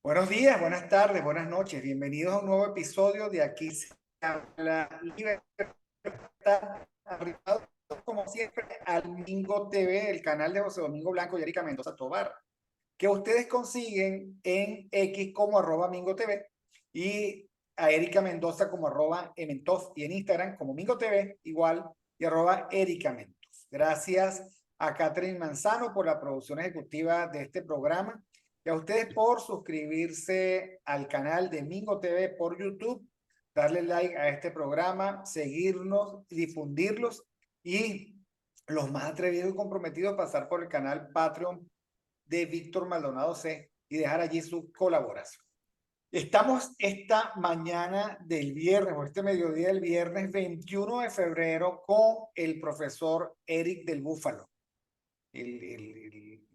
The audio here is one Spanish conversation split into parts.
Buenos días, buenas tardes, buenas noches. Bienvenidos a un nuevo episodio de Aquí se habla libertad. Arribados, como siempre, al Mingo TV, el canal de José Domingo Blanco y Erika Mendoza Tobar, que ustedes consiguen en X como @Mingo TV y a Erika Mendoza como @Ementoz y en Instagram como Mingo TV igual y @Erika Mendoza. Gracias a Catherine Manzano por la producción ejecutiva de este programa y a ustedes por suscribirse al canal de Mingo TV por YouTube, darle like a este programa, seguirnos, difundirlos y los más atrevidos y comprometidos pasar por el canal Patreon de Víctor Maldonado C y dejar allí su colaboración. Estamos esta mañana del viernes, o este mediodía del viernes 21 de febrero, con el profesor Eric del Búfalo, el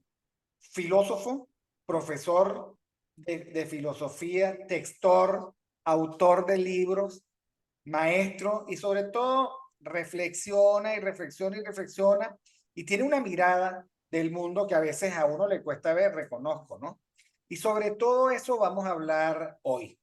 filósofo, profesor de filosofía, textor, autor de libros, maestro y sobre todo reflexiona y reflexiona y reflexiona y tiene una mirada del mundo que a veces a uno le cuesta ver, reconozco, ¿no? Y sobre todo eso vamos a hablar hoy,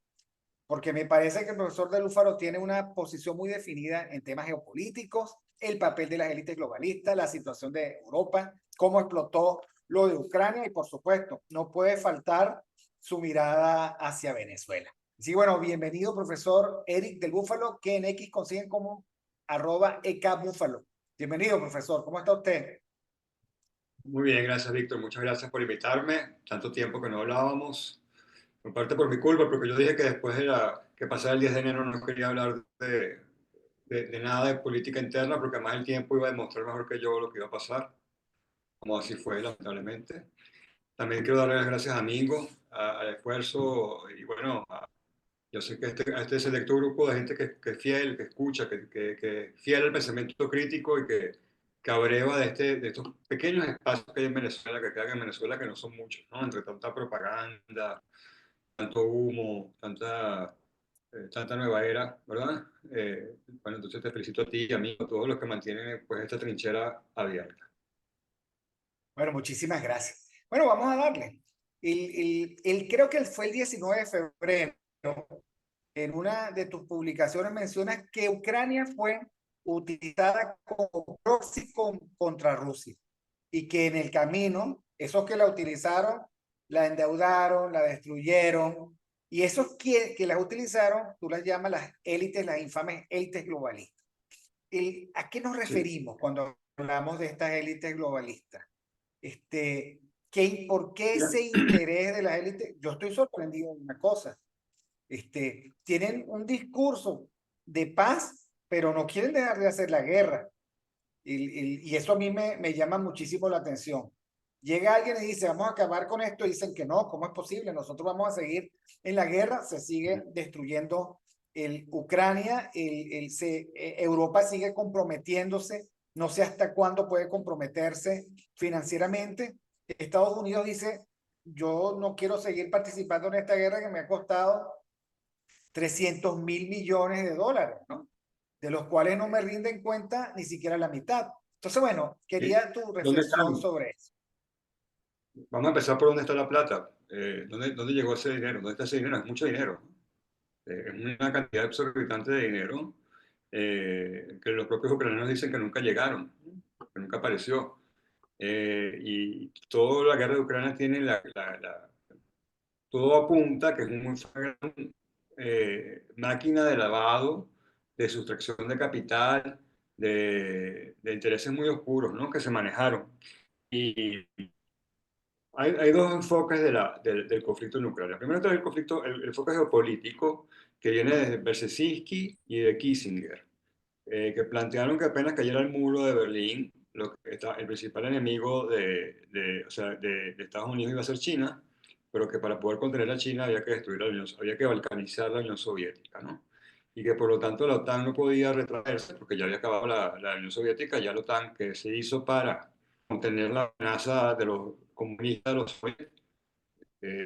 porque me parece que el profesor de Lúfaro tiene una posición muy definida en temas geopolíticos, el papel de las élites globalistas, la situación de Europa, cómo explotó lo de Ucrania y por supuesto no puede faltar su mirada hacia Venezuela. Sí, bueno, bienvenido profesor Eric del Búfalo, que en X consiguen como @EKBúfalo. Bienvenido profesor, ¿cómo está usted? Muy bien, gracias Víctor. Muchas gracias por invitarme. Tanto tiempo que no hablábamos. En parte por mi culpa, porque yo dije que después de que pasara el 10 de enero no quería hablar de nada de política interna, porque además el tiempo iba a demostrar mejor que yo lo que iba a pasar, como así fue, lamentablemente. También quiero darle las gracias a Mingo, al esfuerzo, y bueno, yo sé que a este selecto grupo de gente que es fiel, que escucha, que es fiel al pensamiento crítico y que abreva de estos pequeños espacios que hay en Venezuela, que quedan en Venezuela, que no son muchos, ¿no? Entre tanta propaganda, tanto humo, tanta nueva era, ¿verdad? Bueno, entonces te felicito a ti y a mí, a todos los que mantienen pues, esta trinchera abierta. Bueno, muchísimas gracias. Bueno, vamos a darle. Creo que fue el 19 de febrero. En una de tus publicaciones mencionas que Ucrania fue utilizada como proxy contra Rusia y que en el camino, esos que la utilizaron, la endeudaron, la destruyeron, y esos que la utilizaron, tú las llamas las élites, las infames élites globalistas. ¿A qué nos Sí. referimos cuando hablamos de estas élites globalistas? ¿Por qué Mira, ese interés de las élites? Yo estoy sorprendido de una cosa. Tienen un discurso de paz, pero no quieren dejar de hacer la guerra. Y eso a mí me llama muchísimo la atención. Llega alguien y dice, vamos a acabar con esto, y dicen que no, ¿cómo es posible? Nosotros vamos a seguir en la guerra, se sigue destruyendo Ucrania, Europa sigue comprometiéndose, no sé hasta cuándo puede comprometerse financieramente. Estados Unidos dice, yo no quiero seguir participando en esta guerra que me ha costado 300.000 millones de dólares, ¿no? De los cuales no me rinden cuenta ni siquiera la mitad. Entonces, bueno, quería tu ¿Dónde reflexión están? sobre eso. Vamos a empezar por dónde está la plata. ¿Dónde llegó ese dinero? ¿Dónde está ese dinero? Es mucho dinero. Es una cantidad exorbitante de dinero que los propios ucranianos dicen que nunca llegaron, que nunca apareció. Y toda la guerra de Ucrania tiene todo apunta que es una gran máquina de lavado, de sustracción de capital, de intereses muy oscuros, ¿no? Que se manejaron. Y hay dos enfoques del conflicto en Ucrania. Primero está el conflicto, el enfoque geopolítico, que viene de Brzezinski y de Kissinger, que plantearon que apenas cayera el muro de Berlín, el principal enemigo o sea, de Estados Unidos iba a ser China, pero que para poder contener a China había que destruir había que balcanizar la Unión Soviética, ¿no? Y que por lo tanto la OTAN no podía retraerse porque ya había acabado la Unión Soviética, ya la OTAN que se hizo para contener la amenaza de los comunistas, de los soviéticos,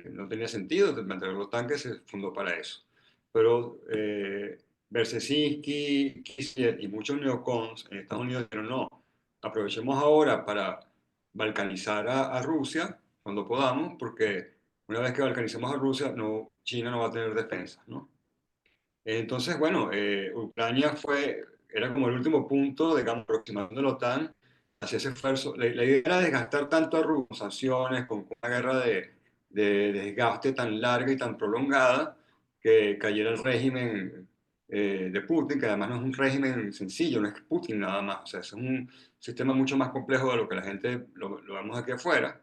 no tenía sentido mantener la OTAN que se fundó para eso. Pero Berzezinski, Kissinger y muchos neocons en Estados Unidos dijeron no, aprovechemos ahora para balcanizar a Rusia cuando podamos, porque Una vez que balcanicemos a Rusia, no, China no va a tener defensas, ¿no? Entonces, bueno, Ucrania era como el último punto, digamos, aproximación de la OTAN hacia ese esfuerzo. La idea era desgastar tanto a Rusia con sanciones, con una guerra de desgaste tan larga y tan prolongada, que cayera el régimen de Putin, que además no es un régimen sencillo, no es Putin nada más, o sea, es un sistema mucho más complejo de lo que la gente lo vemos aquí afuera.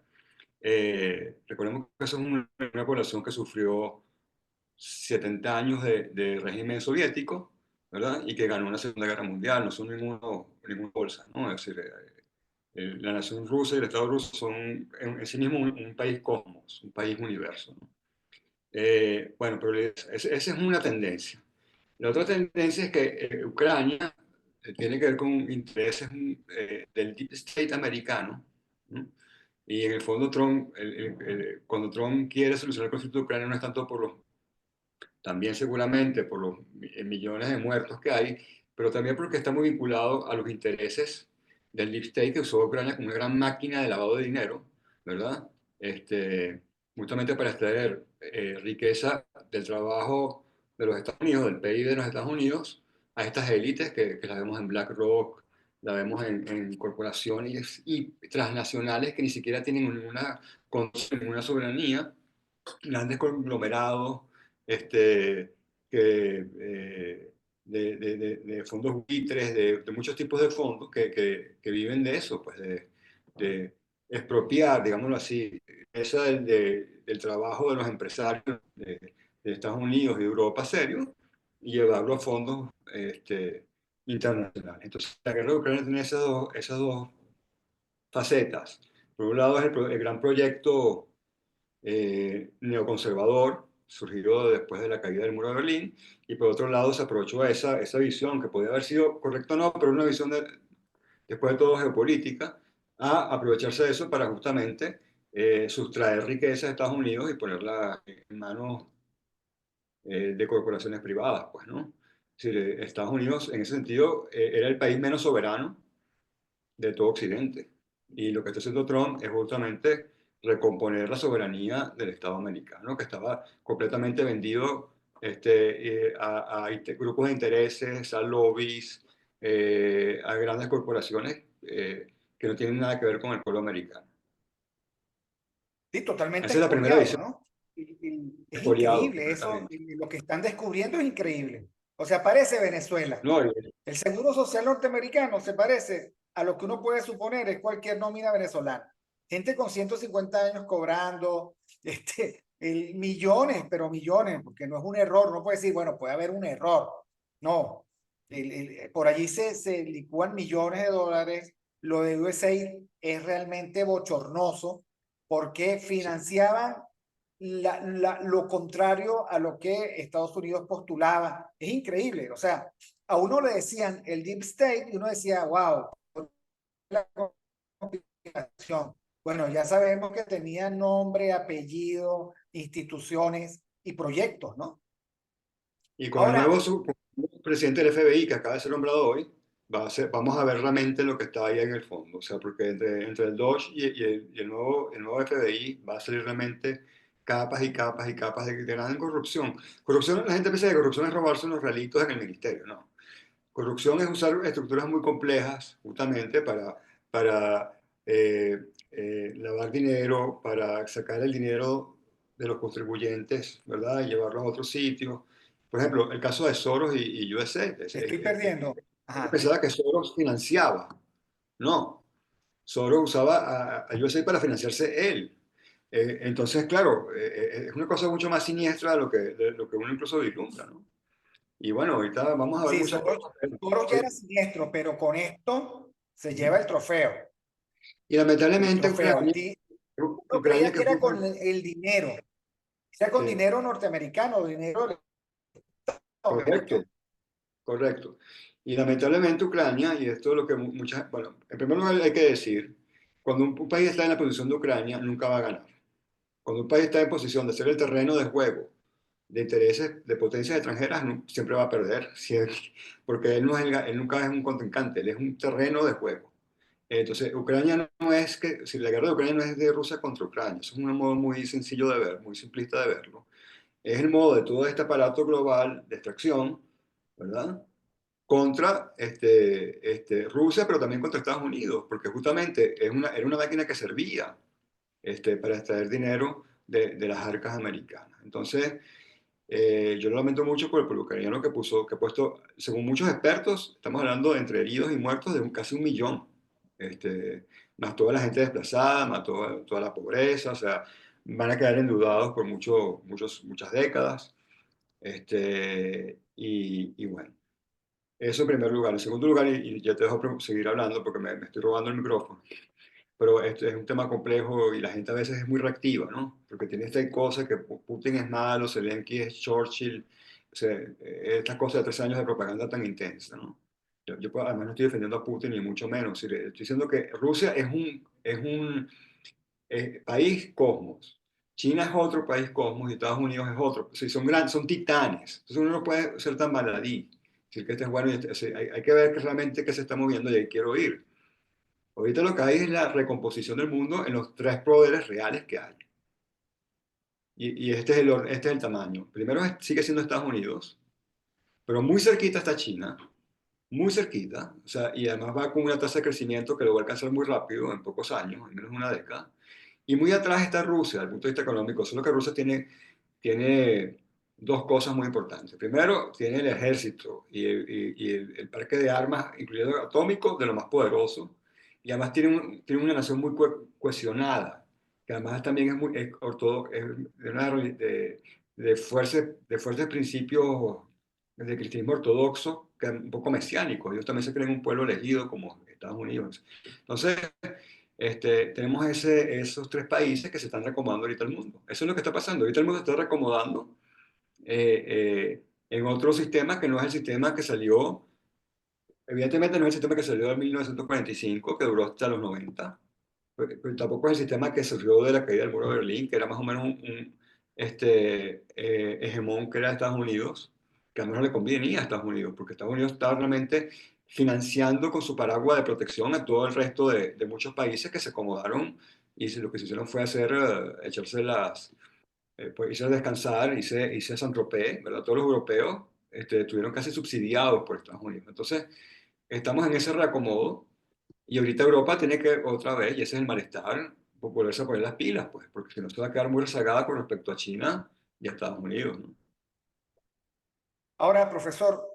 Recordemos que eso es una población que sufrió 70 años de régimen soviético, ¿verdad? Y que ganó una Segunda Guerra Mundial, no son ninguna bolsa, ¿no? Es decir, la nación rusa y el Estado ruso son en sí mismo un país cosmos, un país universo, ¿no? Bueno, pero esa es una tendencia. La otra tendencia es que Ucrania tiene que ver con intereses del Deep State americano, ¿no? Y en el fondo Trump, cuando Trump quiere solucionar el conflicto de Ucrania no es tanto por los también seguramente por los millones de muertos que hay, pero también porque está muy vinculado a los intereses del Deep State que usó Ucrania como una gran máquina de lavado de dinero, ¿verdad? Este, Justamente para extraer riqueza del trabajo de los Estados Unidos, del PIB de los Estados Unidos, a estas élites que las vemos en BlackRock, la vemos en corporaciones y transnacionales que ni siquiera tienen ninguna soberanía, grandes conglomerados este, de fondos buitres, de muchos tipos de fondos que viven de eso, pues de expropiar, digámoslo así, esa del trabajo de los empresarios de Estados Unidos y Europa serio y llevarlo a fondos internacionales. Entonces, la guerra de Ucrania tiene esas dos facetas. Por un lado es el gran proyecto neoconservador, surgido después de la caída del muro de Berlín, y por otro lado se aprovechó esa visión, que podía haber sido correcta o no, pero una visión después de todo geopolítica, a aprovecharse de eso para justamente sustraer riqueza de Estados Unidos y ponerla en manos de corporaciones privadas, pues, ¿no? Es decir, Estados Unidos en ese sentido era el país menos soberano de todo Occidente. Y lo que está haciendo Trump es justamente recomponer la soberanía del Estado americano, que estaba completamente vendido a grupos de intereses, a lobbies, a grandes corporaciones que no tienen nada que ver con el pueblo americano. Sí, totalmente Esa es la primera expoliado, visión, ¿no? Es expoliado increíble eso, completamente. y lo que están descubriendo es increíble. O sea, parece Venezuela. No, El seguro social norteamericano se parece a lo que uno puede suponer es cualquier nómina venezolana. Gente con 150 años cobrando millones, pero millones, porque no es un error. No puede decir, bueno, puede haber un error. No, por allí se licúan millones de dólares. Lo de USAID es realmente bochornoso porque financiaban lo contrario a lo que Estados Unidos postulaba. Es increíble. O sea, a uno le decían el Deep State y uno decía, wow, la conspiración. Bueno, ya sabemos que tenía nombre, apellido, instituciones y proyectos, ¿no? y con el Ahora, nuevo presidente del FBI que acaba de ser nombrado hoy, vamos a ver realmente lo que está ahí en el fondo. O sea, porque entre el Dodge y el nuevo FBI va a salir realmente capas y capas y capas de gran corrupción. Corrupción, la gente piensa que corrupción es robarse unos realitos en el ministerio, no. Corrupción es usar estructuras muy complejas justamente para lavar dinero, para sacar el dinero de los contribuyentes, ¿verdad? Y llevarlo a otros sitios. Por ejemplo, el caso de Soros y USA. te estoy perdiendo. Yo Ajá. pensaba que Soros financiaba. No, Soros usaba a USA para financiarse él. Entonces, claro, es una cosa mucho más siniestra de lo que uno incluso vislumbra, ¿no? Y bueno, ahorita vamos a ver Sí, muchas cosas. Soros ya era siniestro, pero con esto se lleva el trofeo. Y El lamentablemente trofeo. Ucrania, Uno Ucrania creía que que fue era un con país, el dinero. Era con sí, dinero norteamericano, dinero del Estado, mejor correcto, dicho. correcto. Y lamentablemente Ucrania, y esto es lo que muchas, bueno, en primer lugar hay que decir, cuando un país está en la posición de Ucrania, nunca va a ganar. Cuando un país está en posición de ser el terreno de juego de intereses de potencias extranjeras, siempre va a perder, porque él nunca es un contrincante, él es un terreno de juego. Entonces, Ucrania no es que, si la guerra de Ucrania no es de Rusia contra Ucrania, eso es un modo muy sencillo de ver, muy simplista de verlo. Es el modo de todo este aparato global de extracción, ¿verdad? Contra Rusia, pero también contra Estados Unidos, porque justamente era una máquina que servía para extraer dinero de las arcas americanas. Entonces, yo lo lamento mucho por el ucraniano que ha puesto, según muchos expertos, estamos hablando de entre heridos y muertos de casi 1 millón. Más toda la gente desplazada, más toda la pobreza, o sea, van a quedar endeudados por muchas décadas. Y bueno, eso en primer lugar. En segundo lugar, y ya te dejo seguir hablando porque me estoy robando el micrófono, pero este es un tema complejo y la gente a veces es muy reactiva, ¿no? Porque tiene esta cosa que Putin es malo, Zelensky es Churchill, o sea, estas cosas de 3 años de propaganda tan intensa, ¿no? Además no estoy defendiendo a Putin ni mucho menos, estoy diciendo que Rusia es un país cosmos, China es otro país cosmos y Estados Unidos es otro, o sea, son grandes, son titanes, entonces uno no puede ser tan baladí, decir que este es bueno, o sea, hay que ver que realmente qué se está moviendo y ahí quiero ir. Ahorita lo que hay es la recomposición del mundo en los tres poderes reales que hay. Y este es el tamaño. Primero sigue siendo Estados Unidos, pero muy cerquita está China, muy cerquita, o sea, y además va con una tasa de crecimiento que lo va a alcanzar muy rápido, en pocos años, en menos de una década. Y muy atrás está Rusia, desde el punto de vista económico, solo que Rusia tiene dos cosas muy importantes. Primero, tiene el ejército y el parque de armas, incluyendo atómico, de lo más poderoso. Y además tiene una nación muy cohesionada, que además también es ortodoxa, es de fuertes principios de cristianismo ortodoxo, que es un poco mesiánico. Ellos también se creen un pueblo elegido como Estados Unidos. Entonces, tenemos esos tres países que se están reacomodando ahorita el mundo. Eso es lo que está pasando. Ahorita el mundo se está reacomodando en otro sistema que no es el sistema que salió, evidentemente no es el sistema que salió en 1945, que duró hasta los 90, pero tampoco es el sistema que surgió de la caída del muro de Berlín, que era más o menos un hegemón que era Estados Unidos, que a menos le convenía a Estados Unidos, porque Estados Unidos estaba realmente financiando con su paraguas de protección a todo el resto de muchos países que se acomodaron y lo que se hicieron fue echarse pues irse a descansar, irse a Saint-Tropez, ¿verdad? Todos los europeos estuvieron casi subsidiados por Estados Unidos. Entonces, estamos en ese reacomodo y ahorita Europa tiene que otra vez, y ese es el malestar, volverse a poner las pilas, pues, porque si no se va a quedar muy rezagada con respecto a China y a Estados Unidos, ¿no? Ahora, profesor,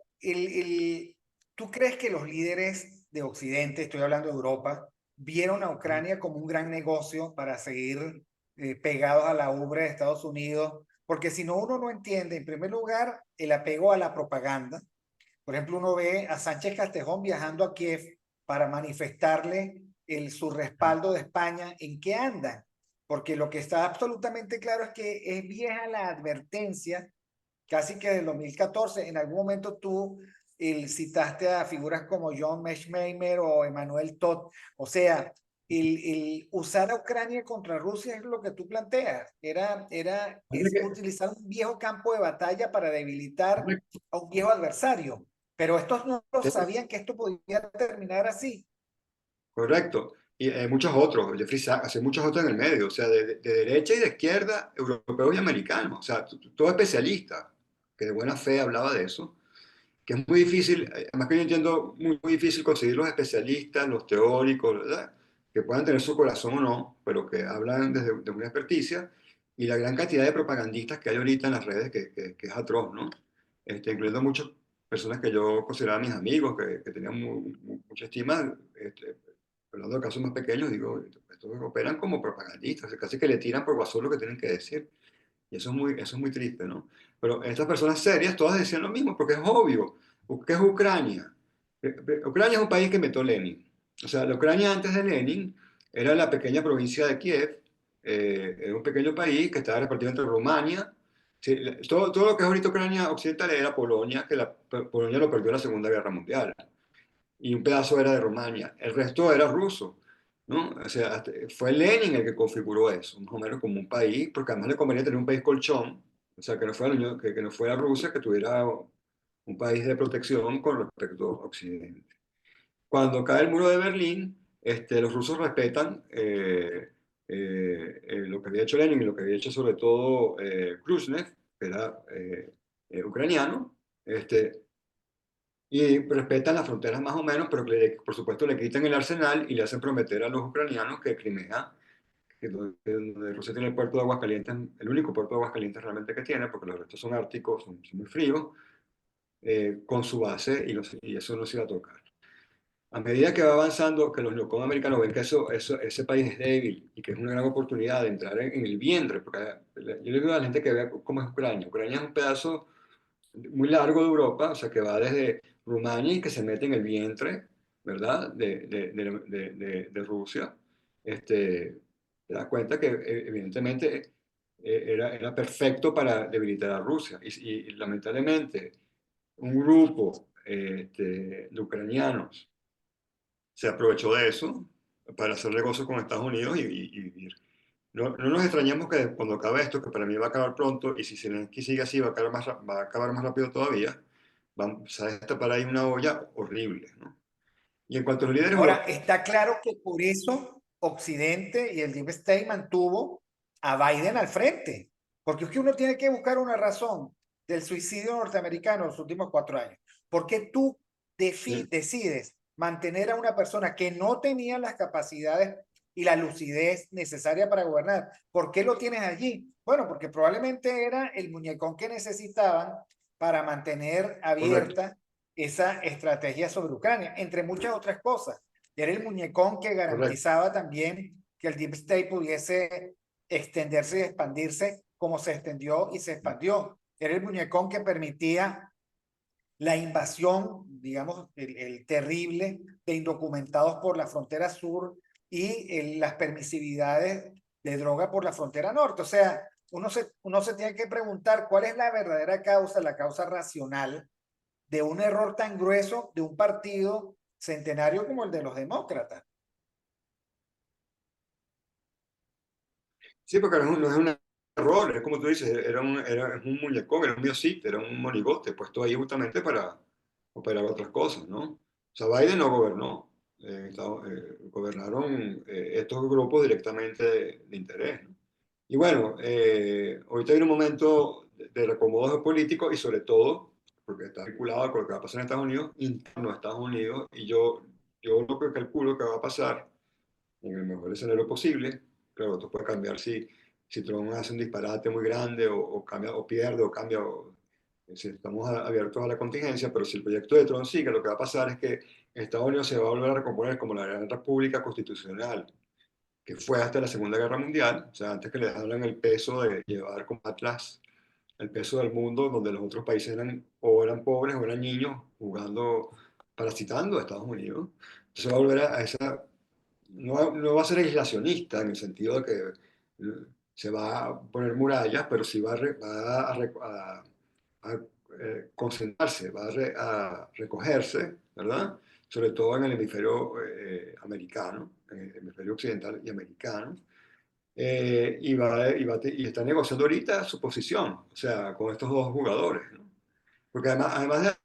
¿tú crees que los líderes de Occidente, estoy hablando de Europa, vieron a Ucrania como un gran negocio para seguir pegados a la ubre de Estados Unidos? Porque si no, uno no entiende, en primer lugar, el apego a la propaganda. Por ejemplo, uno ve a Sánchez Castejón viajando a Kiev para manifestarle su respaldo de España. ¿En qué andan? Porque lo que está absolutamente claro es que es vieja la advertencia casi que del 2014. En algún momento tú citaste a figuras como John Mearsheimer o Emmanuel Todd. O sea, el usar a Ucrania contra Rusia es lo que tú planteas. Es utilizar un viejo campo de batalla para debilitar a un viejo adversario. Pero estos no lo sabían que esto podía terminar así. Correcto. Y muchos otros, Jeffrey Sachs, hace muchos otros en el medio, o sea, de derecha y de izquierda, europeos y americanos, o sea, todo especialista que de buena fe hablaba de eso, que es muy difícil, además que yo entiendo muy difícil conseguir los especialistas, los teóricos, ¿verdad? Que puedan tener su corazón o no, pero que hablan desde de una experticia, y la gran cantidad de propagandistas que hay ahorita en las redes, que es atroz, ¿no? Incluyendo muchas personas que yo consideraba mis amigos, que tenían mucha estima, hablando de casos más pequeños, digo, estos operan como propagandistas, casi que le tiran por WhatsApp lo que tienen que decir. Y eso es muy triste, ¿no? Pero estas personas serias todas decían lo mismo, porque es obvio. ¿Qué es Ucrania? Ucrania es un país que inventó Lenin. O sea, la Ucrania antes de Lenin era la pequeña provincia de Kiev, era un pequeño país que estaba repartido entre Rumania. Sí, todo lo que es ahorita Ucrania occidental era Polonia, que Polonia lo perdió en la Segunda Guerra Mundial y un pedazo era de Rumania, el resto era ruso, ¿no? O sea, fue Lenin el que configuró eso, más o menos como un país, porque además le convenía tener un país colchón, o sea, que no fuera, que no fuera Rusia, que tuviera un país de protección con respecto a Occidente. Cuando cae el muro de Berlín, los rusos respetan lo que había hecho Lenin y lo que había hecho sobre todo Khrushchev, que era ucraniano, y respetan las fronteras más o menos, pero por supuesto le quitan el arsenal y le hacen prometer a los ucranianos que Crimea, donde Rusia tiene el puerto de Aguascalientes, el único puerto de Aguascalientes realmente que tiene, porque los restos son árticos, son muy fríos, con su base y eso no se iba a tocar. A medida que va avanzando, que los neocon americanos ven que ese país es débil y que es una gran oportunidad de entrar en el vientre, porque yo le digo a la gente que vea cómo es Ucrania. Ucrania es un pedazo muy largo de Europa, o sea, que va desde Rumania y que se mete en el vientre, ¿verdad?, de Rusia. Te das cuenta que evidentemente era perfecto para debilitar a Rusia. Y lamentablemente un grupo de ucranianos se aprovechó de eso para hacer negocios con Estados Unidos y vivir. No, no nos extrañemos que cuando acabe esto, que para mí va a acabar pronto, y si Zelensky sigue así, va a acabar más rápido todavía, se va a destapar ahí una olla horrible, ¿no? Y en cuanto a los líderes Ahora, europeos, está claro que por eso Occidente y el Deep State mantuvo a Biden al frente, porque es que uno tiene que buscar una razón del suicidio norteamericano en los últimos 4 años. ¿Por qué tú decides mantener a una persona que no tenía las capacidades y la lucidez necesaria para gobernar? ¿Por qué lo tienes allí? Bueno, porque probablemente era el muñecón que necesitaban para mantener correcto, abierta esa estrategia sobre Ucrania, entre muchas otras cosas. Era el muñecón que correcto, garantizaba también que el Deep State pudiese extenderse y expandirse como se extendió y se expandió. Era el muñecón que permitía la invasión, digamos, el terrible de indocumentados por la frontera sur y las permisividades de droga por la frontera norte. O sea, uno se tiene que preguntar cuál es la verdadera causa, la causa racional de un error tan grueso de un partido centenario como el de los demócratas. sí, porque no es un error, es como tú dices, es un muñecón, era un miocite, era un monigote puesto ahí justamente para operar otras cosas, ¿no? O sea, Biden no gobernó, gobernaron estos grupos directamente de interés, ¿no? Y bueno, ahorita hay un momento de reacomodo geopolítico y sobre todo, porque está vinculado con lo que va a pasar en Estados Unidos, interno a Estados Unidos, y yo lo que calculo que va a pasar en el mejor escenario posible. Claro, esto puede cambiar si Trump hace un disparate muy grande o cambia, o pierde o cambia, si estamos abiertos a la contingencia, pero si el proyecto de Trump sigue, lo que va a pasar es que Estados Unidos se va a volver a recomponer como la gran república constitucional que fue hasta la Segunda Guerra Mundial, o sea, antes que le dejaran el peso de llevar como Atlas el peso del mundo, donde los otros países eran pobres o eran niños jugando, parasitando a Estados Unidos. Entonces va a volver a esa no va a ser aislacionista en el sentido de que se va a poner murallas, pero sí va a concentrarse, a recogerse, ¿verdad? Sobre todo en el hemisferio americano, en el hemisferio occidental y americano, y está negociando ahorita su posición, o sea, con estos dos jugadores, ¿no? Porque además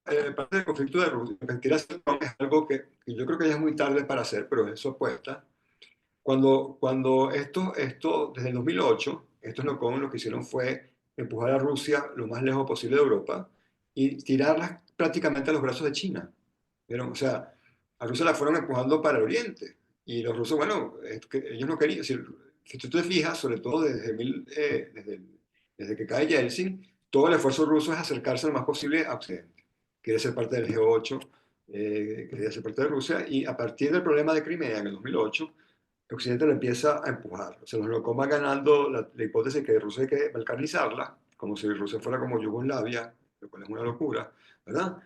de parte del conflicto de Rusia, lo que quiere hacer Trump es algo que yo creo que ya es muy tarde para hacer, pero es su apuesta. Cuando esto desde el 2008, estos locos lo que hicieron fue empujar a Rusia lo más lejos posible de Europa y tirarlas prácticamente a los brazos de China. ¿Vieron? O sea, a Rusia la fueron empujando para el oriente. Y los rusos, bueno, ellos no querían. Si tú te fijas, sobre todo desde que cae Yeltsin, todo el esfuerzo ruso es acercarse lo más posible a Occidente. Quiere ser parte del G8, quería ser parte de Rusia, y a partir del problema de Crimea en el 2008, Occidente lo empieza a empujar. Se los locos van ganando la hipótesis que Rusia hay que balcanizarla, como si Rusia fuera como Yugoslavia, lo cual es una locura, ¿verdad?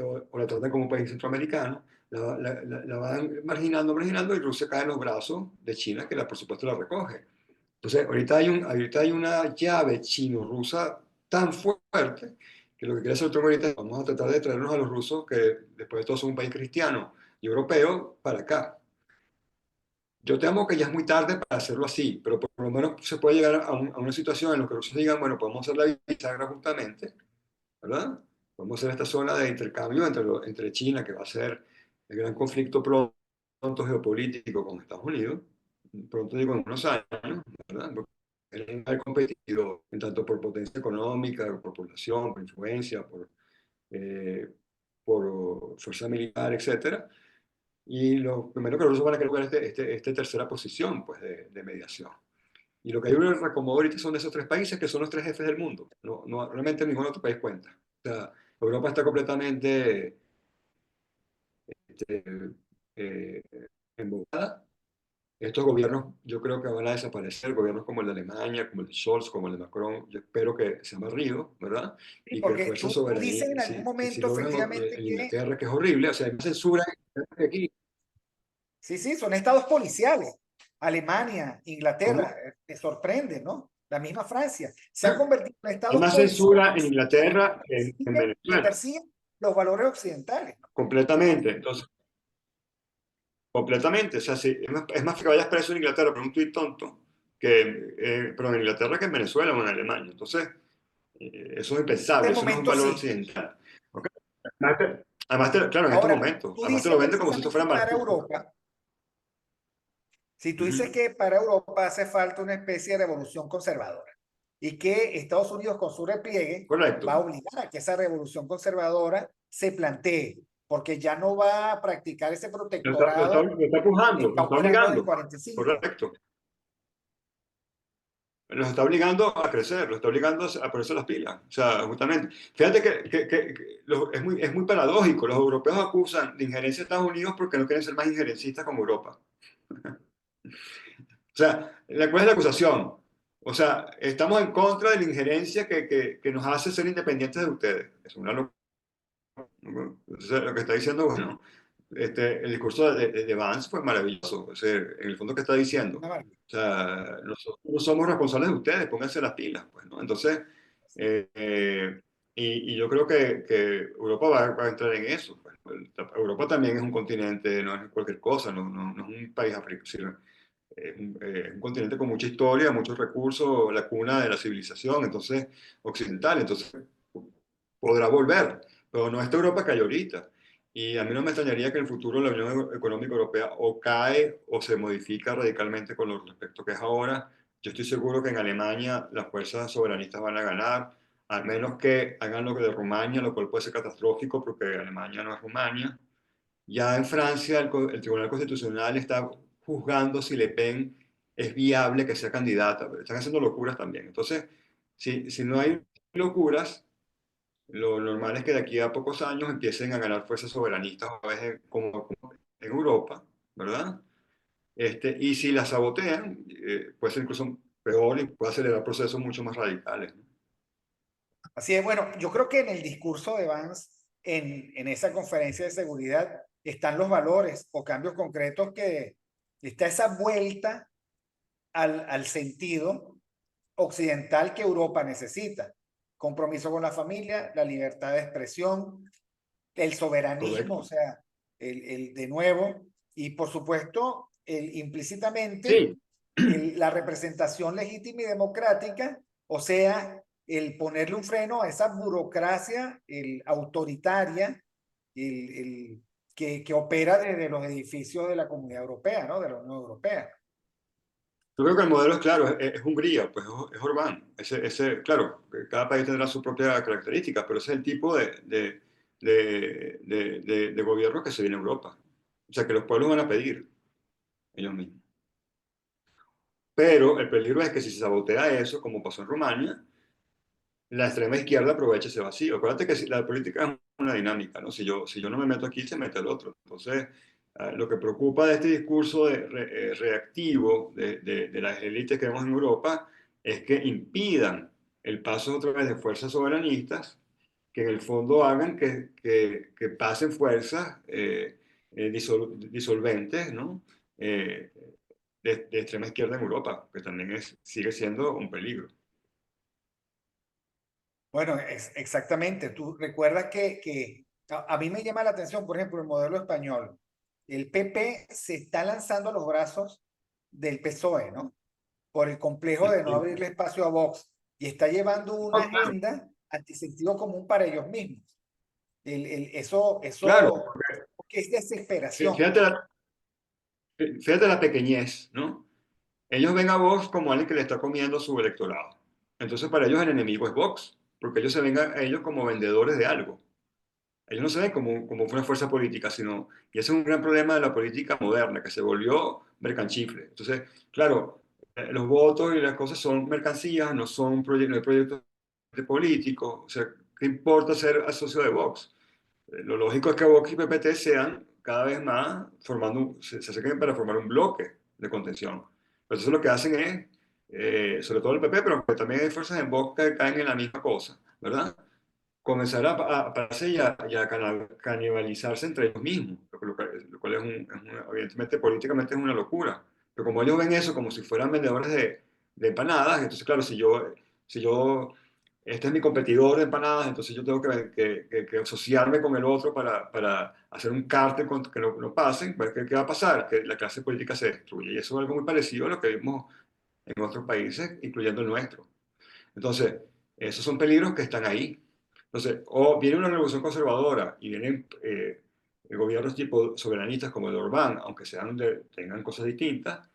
O la tratan como un país centroamericano, la van marginando y Rusia cae en los brazos de China, que por supuesto la recoge. Entonces, ahorita hay una llave chino-rusa tan fuerte que lo que quiere hacer Trump ahorita es vamos a tratar de traernos a los rusos, que después de todo son un país cristiano y europeo, para acá. Yo temo que ya es muy tarde para hacerlo así, pero por lo menos se puede llegar a una situación en la que los rusos digan, bueno, podemos hacer la bisagra justamente, ¿verdad? Podemos hacer esta zona de intercambio entre China, que va a ser el gran conflicto pronto geopolítico con Estados Unidos, pronto digo en unos años, ¿verdad? Porque es un gran competidor, en tanto por potencia económica, por población, por influencia, eh, por fuerza militar, etcétera. Y lo primero que los rusos van a querer es esta tercera posición pues, de mediación. Y lo que hay un reacomodo ahorita son de esos tres países que son los tres jefes del mundo. No, no, realmente ningún otro país cuenta. O sea, Europa está completamente este, eh, embobada. Estos gobiernos yo creo que van a desaparecer, gobiernos como el de Alemania, como el de Scholz, como el de Macron, yo espero que sean barridos, ¿verdad? Sí, Y que porque fuerzas tú dices en soberanistas, algún si momento, logran efectivamente, en que Inglaterra, que es horrible, o sea, hay más censura aquí. sí, sí, son estados policiales. Alemania, Inglaterra, ¿Cómo? te sorprende, ¿no? La misma Francia se ha convertido en Hay estados más censura en policiales Inglaterra que en que Venezuela, persiguen los valores occidentales, ¿no? completamente. Entonces, completamente. O sea, es más que vayas preso en Inglaterra por un tuit tonto, pero en Inglaterra que en Venezuela o en Alemania. Entonces, eso es De impensable, eso no es un momento valor sí. occidental. ¿Ok? Claro, en estos Ahora, momentos, tú además te dices lo vende como si esto precisamente fueran para barcos. Europa, si tú dices Ujú. que para Europa hace falta una especie de revolución conservadora y que Estados Unidos con su repliegue va a Correcto. obligar a que esa revolución conservadora se plantee, porque ya no va a practicar ese protectorado Lo está empujando, lo está pauperano del obligando. 45. Correcto. Los está obligando a crecer, los está obligando a ponerse las pilas. O sea, justamente. Fíjate es muy paradójico. Los europeos acusan de injerencia de Estados Unidos porque no quieren ser más injerencistas como Europa. O sea, ¿cuál es la acusación? O sea, estamos en contra de la injerencia que nos hace ser independientes de ustedes. Es una locura. Entonces, lo que está diciendo, bueno, el discurso de Vance fue maravilloso. O sea, en el fondo, ¿qué está diciendo? Una maravilla. O sea, nosotros no somos responsables de ustedes, pónganse las pilas, pues, ¿no? Entonces, eh, eh, y yo creo que Europa va a entrar en eso. Pues. Europa también es un continente, no es cualquier cosa, no es un país africano, es un continente con mucha historia, muchos recursos, la cuna de la civilización, entonces, occidental, entonces podrá volver, pero no esta Europa que hay ahorita. Y a mí no me extrañaría que en el futuro la Unión Económica Europea o cae o se modifica radicalmente con lo respecto que es ahora. Yo estoy seguro que en Alemania las fuerzas soberanistas van a ganar, al menos que hagan lo que de Rumania, lo cual puede ser catastrófico porque Alemania no es Rumania. Ya en Francia el Tribunal Constitucional está juzgando si Le Pen es viable que sea candidata. Están haciendo locuras también. Entonces, si no hay locuras, lo normal es que de aquí a pocos años empiecen a ganar fuerzas soberanistas otra vez como en Europa, ¿verdad? Y si las sabotean, puede ser incluso peor y puede acelerar procesos mucho más radicales. ¿No? Así es, bueno, yo creo que en el discurso de Vance, en esa conferencia de seguridad, están los valores o cambios concretos que está esa vuelta al sentido occidental que Europa necesita. Compromiso con la familia, la libertad de expresión, el soberanismo, o Correcto. sea, de nuevo, y por supuesto, implícitamente Sí, la representación legítima y democrática, o sea, el ponerle un freno a esa burocracia autoritaria que opera desde los edificios de la Comunidad Europea, ¿no? De la Unión Europea. yo creo que el modelo es claro, es Hungría, pues es Orbán. Claro, cada país tendrá su propia característica, pero ese es el tipo de gobierno que se viene a Europa. O sea, que los pueblos van a pedir ellos mismos. Pero el peligro es que si se sabotea eso, como pasó en Rumania, la extrema izquierda aprovecha ese vacío. Acuérdate que la política es una dinámica, ¿no? Si yo no me meto aquí, se mete el otro. Entonces, lo que preocupa de este discurso reactivo de las élites que vemos en Europa es que impidan el paso otra vez de fuerzas soberanistas que en el fondo hagan que pasen fuerzas disolventes, ¿no? Eh, de extrema izquierda en Europa, que también sigue siendo un peligro. Bueno, exactamente. Tú recuerdas que a mí me llama la atención, por ejemplo, el modelo español. El PP se está lanzando a los brazos del PSOE, ¿no? Por el complejo de no abrirle espacio a Vox y está llevando una agenda antisentido común para ellos mismos. Claro, Eso que es desesperación. Fíjate fíjate la pequeñez, ¿no? Ellos ven a Vox como alguien que le está comiendo su electorado. Entonces, para ellos el enemigo es Vox, porque ellos se ven a ellos como vendedores de algo. Ellos no se ven como una fuerza política, sino, y ese es un gran problema de la política moderna, que se volvió mercanchifle. Entonces, claro, los votos y las cosas son mercancías, no son no hay proyectos políticos. O sea, ¿qué importa ser socio de Vox? Lo lógico es que Vox y PPT sean cada vez más se acerquen para formar un bloque de contención. Pero eso lo que hacen es, sobre todo el PP, pero también hay fuerzas en Vox que caen en la misma cosa, ¿verdad? Comenzar a pararse y a canibalizarse entre ellos mismos, lo cual evidentemente políticamente es una locura. Pero como ellos ven eso como si fueran vendedores de empanadas, entonces claro, si yo este es mi competidor de empanadas, entonces yo tengo que asociarme con el otro para hacer un cártel que no pasen. Pues, ¿qué va a pasar? Que la clase política se destruye. Y eso es algo muy parecido a lo que vimos en otros países, incluyendo el nuestro. Entonces, esos son peligros que están ahí. Entonces, o viene una revolución conservadora y vienen gobiernos tipo soberanistas como el de Orbán, aunque tengan cosas distintas,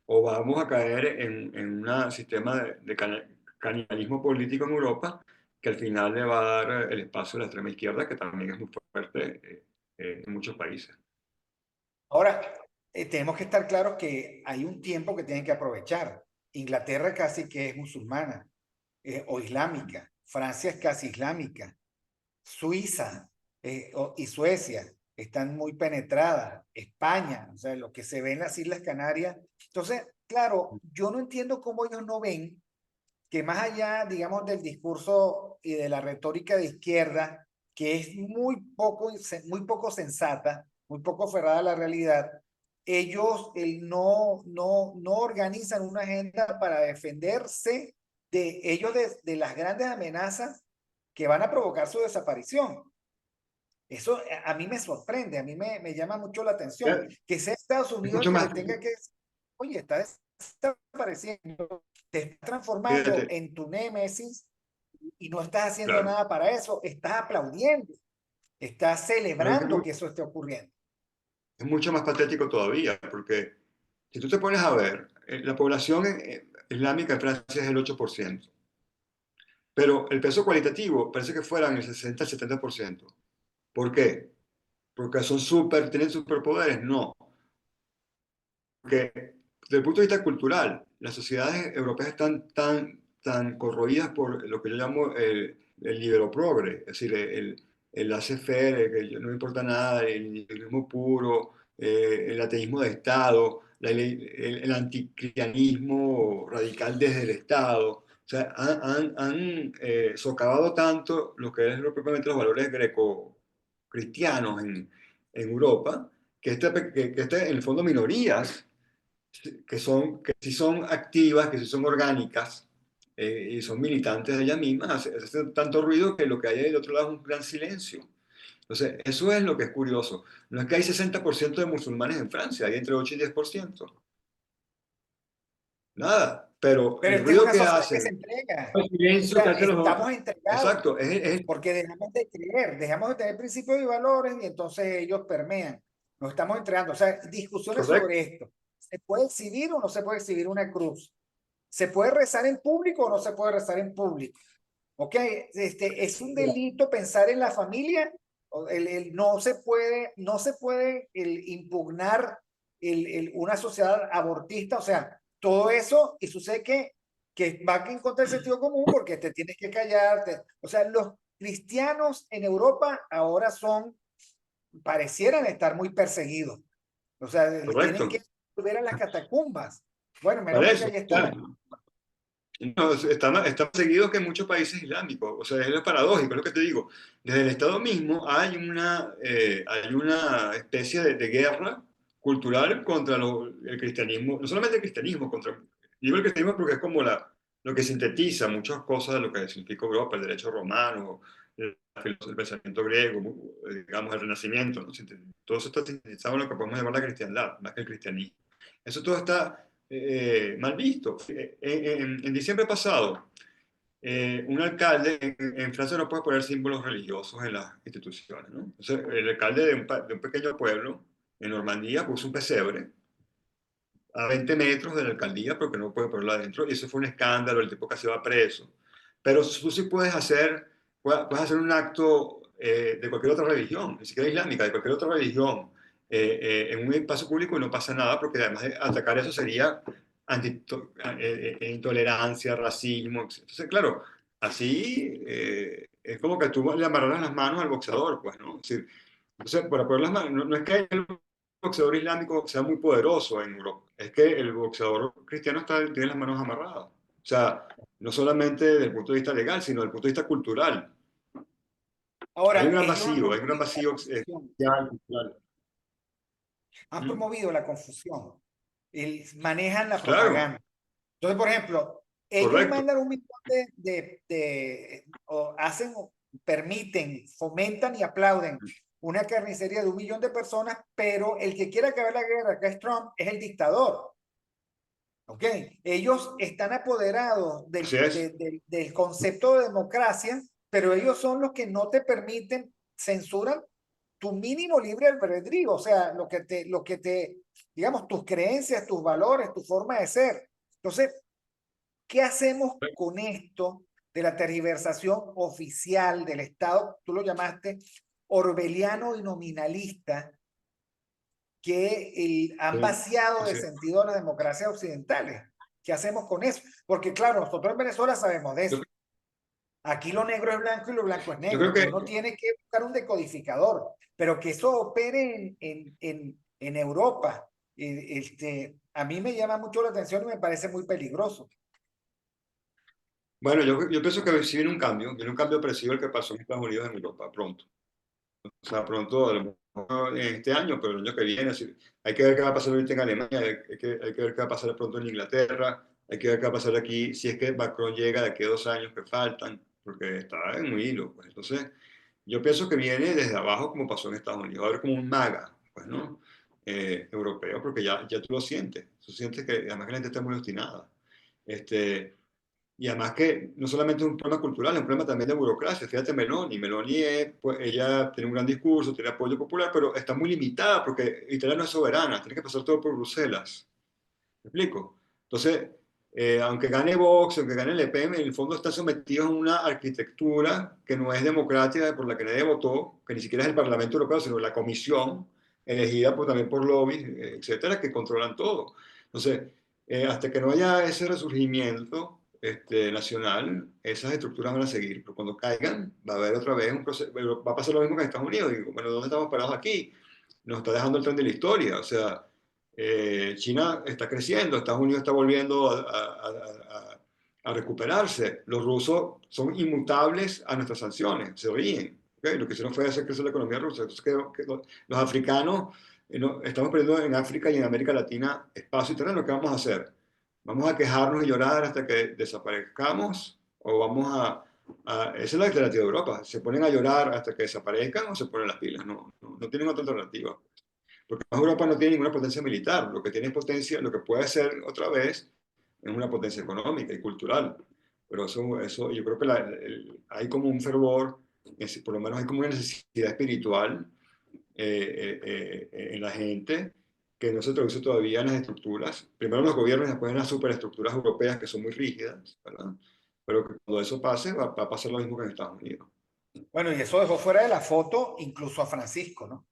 o vamos a caer en un sistema de canibalismo político en Europa que al final le va a dar el espacio a la extrema izquierda, que también es muy fuerte en muchos países. Ahora, tenemos que estar claros que hay un tiempo que tienen que aprovechar. Inglaterra casi que es musulmana o islámica. Francia es casi islámica. Suiza y Suecia están muy penetradas. España, o sea, lo que se ve en las Islas Canarias. Entonces, claro, yo no entiendo cómo ellos no ven que más allá, digamos, del discurso y de la retórica de izquierda, que es muy poco sensata, muy poco aferrada a la realidad, ellos no organizan una agenda para defenderse de ellos de las grandes amenazas que van a provocar su desaparición. Eso a mí me sorprende, a mí me llama mucho la atención, que sea Estados Es Unidos el mucho que más, le tenga que decir, oye, está desapareciendo, te estás transformando fíjate, en tu némesis y no estás haciendo claro, nada para eso, estás aplaudiendo, estás pero celebrando que eso esté ocurriendo. es mucho más patético todavía, porque si tú te pones a ver, la población islámica en Francia es el 8%, pero el peso cualitativo parece que fueran el 60 al 70%. ¿Por qué? Porque tienen superpoderes. No, porque desde el punto de vista cultural, las sociedades europeas están tan corroídas por lo que yo llamo el libero-progre, es decir, el laissez-faire, que no importa nada, el individualismo puro, el ateísmo de Estado, el anticristianismo radical desde el Estado. O sea, han socavado tanto lo que es propiamente los valores greco-cristianos en Europa, que en el fondo minorías que sí son activas, que sí son orgánicas y son militantes de ellas mismas, hacen tanto ruido que lo que hay del otro lado es un gran silencio. Entonces, eso es lo que es curioso. No es que hay 60% de musulmanes en Francia, hay entre 8 y 10%. Nada, pero Pero el esta es ruido una que sociedad que se hacen, entrega, el o silencio sea, que hacen los otros. estamos entregados, Exacto, porque dejamos de creer, dejamos de tener principios y valores y entonces ellos permean. Nos estamos entregando. O sea, discusiones correcto, sobre esto. ¿Se puede exhibir o no se puede exhibir una cruz? ¿Se puede rezar en público o no se puede rezar en público? ¿Ok? Es un delito pensar en la familia. No se puede impugnar una sociedad abortista. O sea, todo eso y sucede que va en contra del sentido común porque te tienes que callar. O sea, los cristianos en Europa ahora parecieran estar muy perseguidos. O sea, tienen que correcto. volver a las catacumbas. Bueno, menos mal que Parece, ahí están. claro. No, está más seguido que en muchos países islámicos. O sea, es lo paradójico, es lo que te digo. Desde el Estado mismo hay una especie de guerra cultural contra el cristianismo, no solamente el cristianismo, digo el cristianismo porque es como lo que sintetiza muchas cosas de lo que significa Europa, el derecho romano, el pensamiento griego, digamos, el Renacimiento, ¿no? Todo eso está sintetizado en lo que podemos llamar la cristiandad, más que el cristianismo. Eso todo está mal visto. En diciembre pasado, un alcalde en Francia no puede poner símbolos religiosos en las instituciones, ¿no? Entonces, el alcalde de un pequeño pueblo en Normandía puso un pesebre a 20 metros de la alcaldía porque no puede ponerlo adentro y eso fue un escándalo, el tipo casi va preso. Pero tú sí puedes hacer un acto de cualquier otra religión, ni siquiera islámica, de cualquier otra religión, en un espacio público y no pasa nada porque además de atacar eso sería intolerancia, racismo. Entonces, claro, así es como que tú le amarras las manos al boxeador, pues, ¿no? Es decir, entonces, para poner las manos, no es que el boxeador islámico sea muy poderoso en Europa, es que el boxeador cristiano tiene las manos amarradas. O sea, no solamente desde el punto de vista legal, sino desde el punto de vista cultural. Ahora, ellos Hay un gran vacío cultural. han ¿Mm? promovido la confusión, manejan la Claro, propaganda. Entonces, por ejemplo, ellos correcto. mandan un millón o hacen, permiten, fomentan y aplauden una carnicería de 1 millón de personas, pero el que quiere acabar la guerra, que es Trump, es el dictador. ¿Ok? Ellos están apoderados Así es. del concepto de democracia, pero ellos son los que no te permiten, censuran tu mínimo libre albedrío, o sea, digamos, tus creencias, tus valores, tu forma de ser. Entonces, ¿qué hacemos con esto de la tergiversación oficial del Estado? Tú lo llamaste orbeliano y nominalista, que han Sí, vaciado de así es. sentido a las democracias occidentales. ¿Qué hacemos con eso? Porque claro, nosotros en Venezuela sabemos de Yo, eso. Aquí lo negro es blanco y lo blanco es yo negro. creo Y que, uno tiene que buscar un decodificador. Pero que eso opere en Europa, a mí me llama mucho la atención y me parece muy peligroso. bueno, yo pienso que sí viene un cambio parecido al que pasó en Estados Unidos en Europa pronto. O sea, pronto, a lo mejor en este año, pero el año que viene, hay que ver qué va a pasar ahorita en Alemania, hay que ver qué va a pasar pronto en Inglaterra, hay que ver qué va a pasar aquí, si es que Macron llega de aquí a 2 años que faltan, porque está en un hilo. Pues. Entonces, yo pienso que viene desde abajo como pasó en Estados Unidos, va a haber como un maga, pues, ¿no? Europeo, porque ya tú sientes que además que la gente está muy obstinada. Este, y además que no solamente es un problema cultural, es un problema también de burocracia. Fíjate Meloni pues, ella tiene un gran discurso, tiene apoyo popular, pero está muy limitada porque Italia no es soberana, tiene que pasar todo por Bruselas. ¿Me explico? Entonces, aunque gane Vox, aunque gane Le Pen, en el fondo están sometidos a una arquitectura que no es democrática, por la que nadie votó, que ni siquiera es el Parlamento Europeo, sino la Comisión, elegida también por lobbies, etcétera, que controlan todo. Entonces, hasta que no haya ese resurgimiento nacional, esas estructuras van a seguir. Pero cuando caigan, va a haber otra vez un proceso, va a pasar lo mismo que en Estados Unidos. Digo, bueno, ¿dónde estamos parados aquí? Nos está dejando el tren de la historia. O sea, China está creciendo, Estados Unidos está volviendo a recuperarse. Los rusos son inmutables a nuestras sanciones, se ríen. ¿Okay? Lo que hicieron fue hacer crecer la economía rusa. Entonces, los africanos, estamos perdiendo en África y en América Latina espacio y terreno. ¿Qué vamos a hacer? ¿Vamos a quejarnos y llorar hasta que desaparezcamos? ¿O vamos esa es la alternativa de Europa. ¿Se ponen a llorar hasta que desaparezcan o se ponen las pilas? No tienen otra alternativa. Porque Europa no tiene ninguna potencia militar, lo que tiene es potencia, lo que puede ser otra vez es una potencia económica y cultural. Pero eso yo creo que hay como un fervor, por lo menos hay como una necesidad espiritual en la gente que no se traduce todavía en las estructuras. Primero en los gobiernos y después en las superestructuras europeas que son muy rígidas, ¿verdad? Pero que cuando eso pase va a pasar lo mismo que en Estados Unidos. Bueno, y eso dejó fuera de la foto incluso a Francisco, ¿no?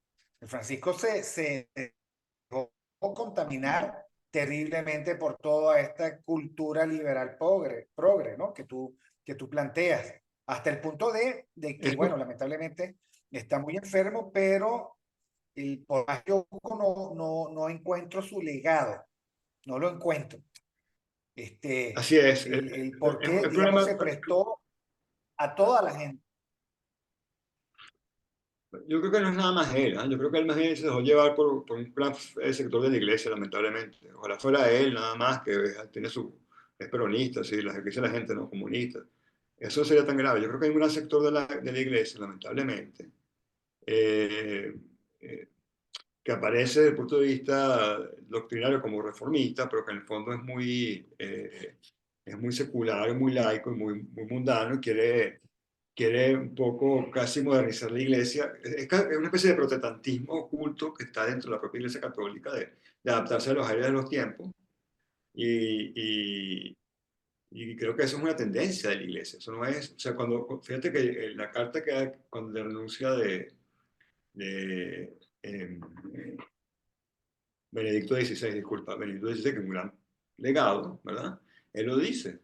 Francisco se dejó contaminar terriblemente por toda esta cultura liberal progre, ¿no? Que tú planteas, hasta el punto de que, Eso, bueno, lamentablemente está muy enfermo, pero por más que yo busco, no encuentro su legado, no lo encuentro. así es. El por qué, El digamos, problema, se prestó a toda la gente. yo creo que no es nada más él, ¿eh? Yo creo que él más bien se dejó llevar por un gran sector de la iglesia, lamentablemente. Ojalá fuera él nada más, que es peronista, sí, que dice la gente, no comunista. Eso sería tan grave. Yo creo que hay un gran sector de la iglesia, lamentablemente, eh, eh, que aparece desde el punto de vista doctrinario como reformista, pero que en el fondo es muy es muy secular, muy laico y muy mundano, y quiere un poco casi modernizar la iglesia. Es una especie de protestantismo oculto que está dentro de la propia iglesia católica, de adaptarse a los aires de los tiempos. Y, y creo que eso es una tendencia de la iglesia. Eso no es, o sea, fíjate que la carta que hay cuando la renuncia de Benedicto XVI, disculpa, Benedicto XVI, que es un gran legado, ¿verdad? Él lo dice.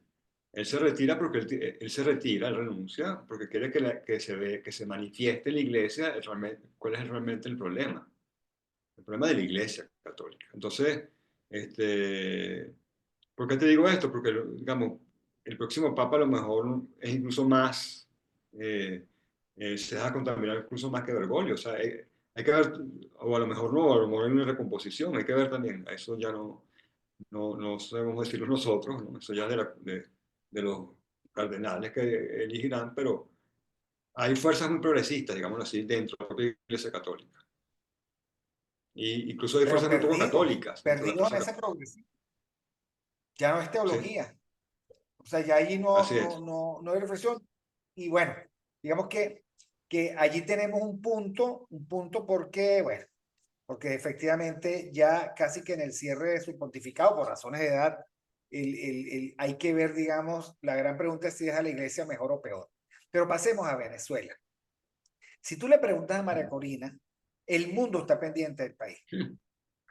Él se retira porque él se retira, él renuncia, porque quiere que se manifieste la iglesia cuál es realmente el problema de la iglesia católica. Entonces, este, ¿por qué te digo esto? Porque, digamos, el próximo papa a lo mejor es incluso más, eh, se deja contaminar incluso más que Bergoglio. O sea, hay que ver, o a lo mejor no, a lo mejor hay una recomposición, hay que ver también. Eso ya no sabemos decirlo nosotros, ¿no? Eso ya es de los cardenales que elegirán, pero hay fuerzas muy progresistas, digámoslo así, dentro de la propia Iglesia Católica. Y incluso hay Pero fuerzas muy poco católicas dentro de la perdidos en Iglesia ese Católica. progresivo. Ya no es Sí, teología. O sea, ya allí así es. no hay reflexión. Y bueno, digamos que allí tenemos un punto porque, bueno, porque efectivamente ya casi que en el cierre de su pontificado, por razones de edad, hay que ver, digamos, la gran pregunta es si es a la iglesia mejor o peor. Pero pasemos a Venezuela. Si tú le preguntas a María Corina, el mundo está pendiente del país.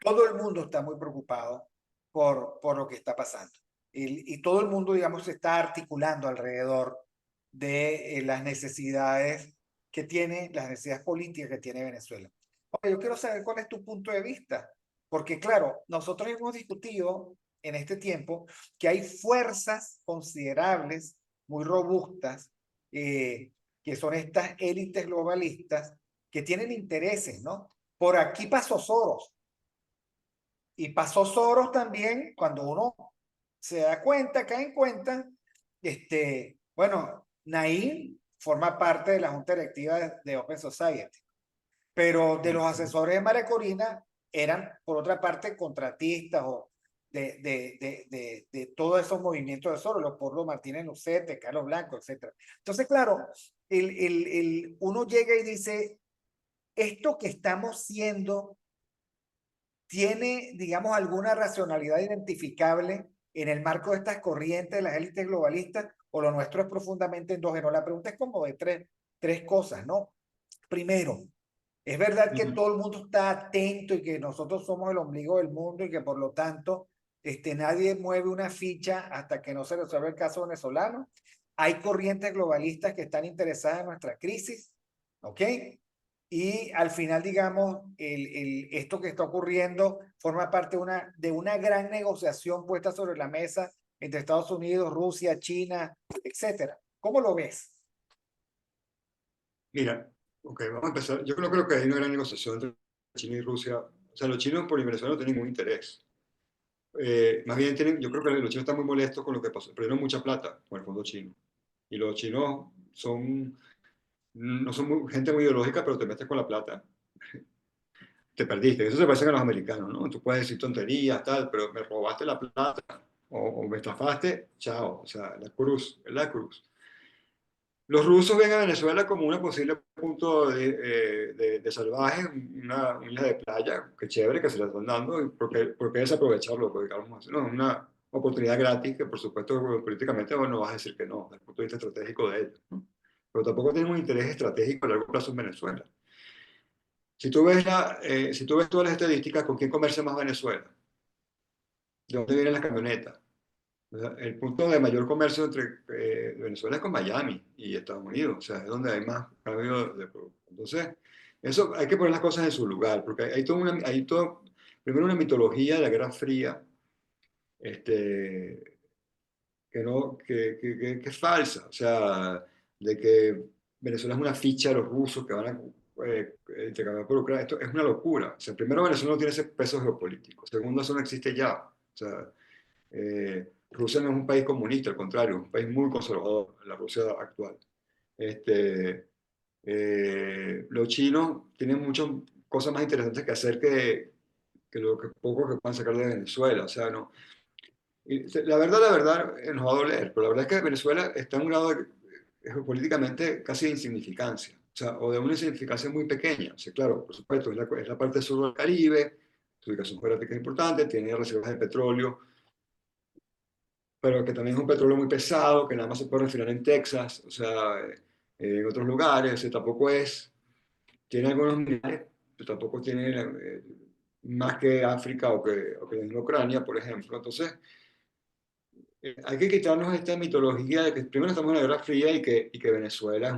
Todo el mundo está muy preocupado por lo que está pasando. Y todo el mundo, digamos, se está articulando alrededor de las necesidades que tiene, las necesidades políticas que tiene Venezuela. Oye, yo quiero saber cuál es tu punto de vista, porque claro, nosotros hemos discutido en este tiempo que hay fuerzas considerables, muy robustas, que son estas élites globalistas que tienen intereses, ¿no? Por aquí pasó Soros, y pasó Soros también, cuando uno se da cuenta, cae en cuenta, bueno, Naim forma parte de la junta directiva de Open Society, pero de los asesores de María Corina eran, por otra parte, contratistas o de todos esos movimientos de Soros, los Porlo Martínez Lucete, Carlos Blanco, etc. Entonces, claro, uno llega y dice, esto que estamos siendo tiene, digamos, alguna racionalidad identificable en el marco de estas corrientes de las élites globalistas, o lo nuestro es profundamente endógeno. La pregunta es como de tres cosas, ¿no? Primero, es verdad que todo el mundo está atento y que nosotros somos el ombligo del mundo y que por lo tanto nadie mueve una ficha hasta que no se resuelva el caso venezolano. Hay corrientes globalistas que están interesadas en nuestra crisis, ¿ok? Y al final, digamos, esto que está ocurriendo forma parte de una gran negociación puesta sobre la mesa entre Estados Unidos, Rusia, China, etcétera. ¿Cómo lo ves? Mira, ok, vamos a empezar. Yo no creo que hay una gran negociación entre China y Rusia. O sea, los chinos por Venezuela no tienen ningún interés. Más bien yo creo que los chinos están muy molestos con lo que pasó. Perdieron mucha plata con el fondo chino. Y los chinos no son gente muy ideológica, pero te metes con la plata, te perdiste. Eso se parece a los americanos, ¿no? Tú puedes decir tonterías, tal, pero me robaste la plata o me estafaste, chao. O sea, la cruz, es la cruz. Los rusos ven a Venezuela como un posible punto de salvaje, una isla de playa, que chévere que se la están dando, porque desaprovecharlo, porque digamos, no, una oportunidad gratis que por supuesto políticamente bueno, no vas a decir que no, desde el punto de vista estratégico de ellos, ¿no? Pero tampoco tienen un interés estratégico a largo plazo en Venezuela. Si tú ves todas las estadísticas, ¿con quién comercia más Venezuela? ¿De dónde vienen las camionetas? O sea, el punto de mayor comercio entre Venezuela es con Miami y Estados Unidos, o sea, es donde hay más cambio de producto. Entonces, eso hay que poner las cosas en su lugar, porque primero una mitología de la Guerra Fría, este, que es falsa, o sea, de que Venezuela es una ficha de los rusos que van a intercambiar por Ucrania. Esto es una locura. O sea, primero, Venezuela no tiene ese peso geopolítico. Segundo, eso no existe ya. O sea, Rusia no es un país comunista, al contrario, es un país muy conservador, la Rusia actual. Este, los chinos tienen muchas cosas más interesantes que hacer que lo que poco que puedan sacar de Venezuela. O sea, no, La verdad, nos va a doler, pero la verdad es que Venezuela está en un grado políticamente casi de insignificancia, o sea, o de una insignificancia muy pequeña. O sea, claro, por supuesto, es la parte sur del Caribe, su ubicación geográfica es importante, tiene reservas de petróleo, pero que también es un petróleo muy pesado, que nada más se puede refinar en Texas, o sea, en otros lugares, o sea, tampoco es, tiene algunos minerales, pero tampoco tiene más que África o que en Ucrania, por ejemplo. Entonces, hay que quitarnos esta mitología de que primero estamos en la Guerra Fría y que Venezuela es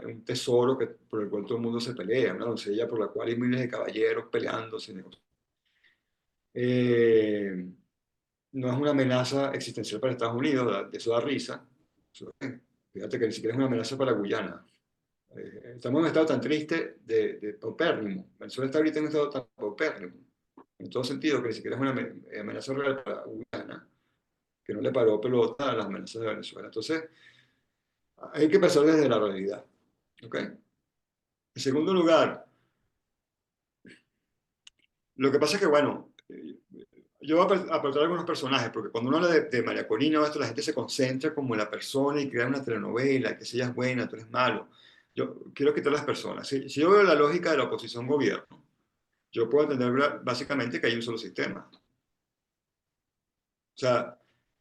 un tesoro por el cual todo el mundo se pelea, una doncella por la cual hay miles de caballeros peleándose. Eh, no es una amenaza existencial para Estados Unidos, eso da risa. Fíjate que ni siquiera es una amenaza para Guyana. Estamos en un estado tan triste de paupérrimo. Venezuela está ahorita en un estado tan paupérrimo, en todo sentido, que ni siquiera es una amenaza real para Guyana, que no le paró pelota a las amenazas de Venezuela. Entonces, hay que pensar desde la realidad. ¿Okay? En segundo lugar, lo que pasa es que, bueno, yo voy a aportar algunos personajes, porque cuando uno habla de María Corina, esto, la gente se concentra como en la persona y crea una telenovela, que si ella es buena, tú eres malo. Yo quiero quitar las personas. Si yo veo la lógica de la oposición-gobierno, yo puedo entender básicamente que hay un solo sistema. O sea,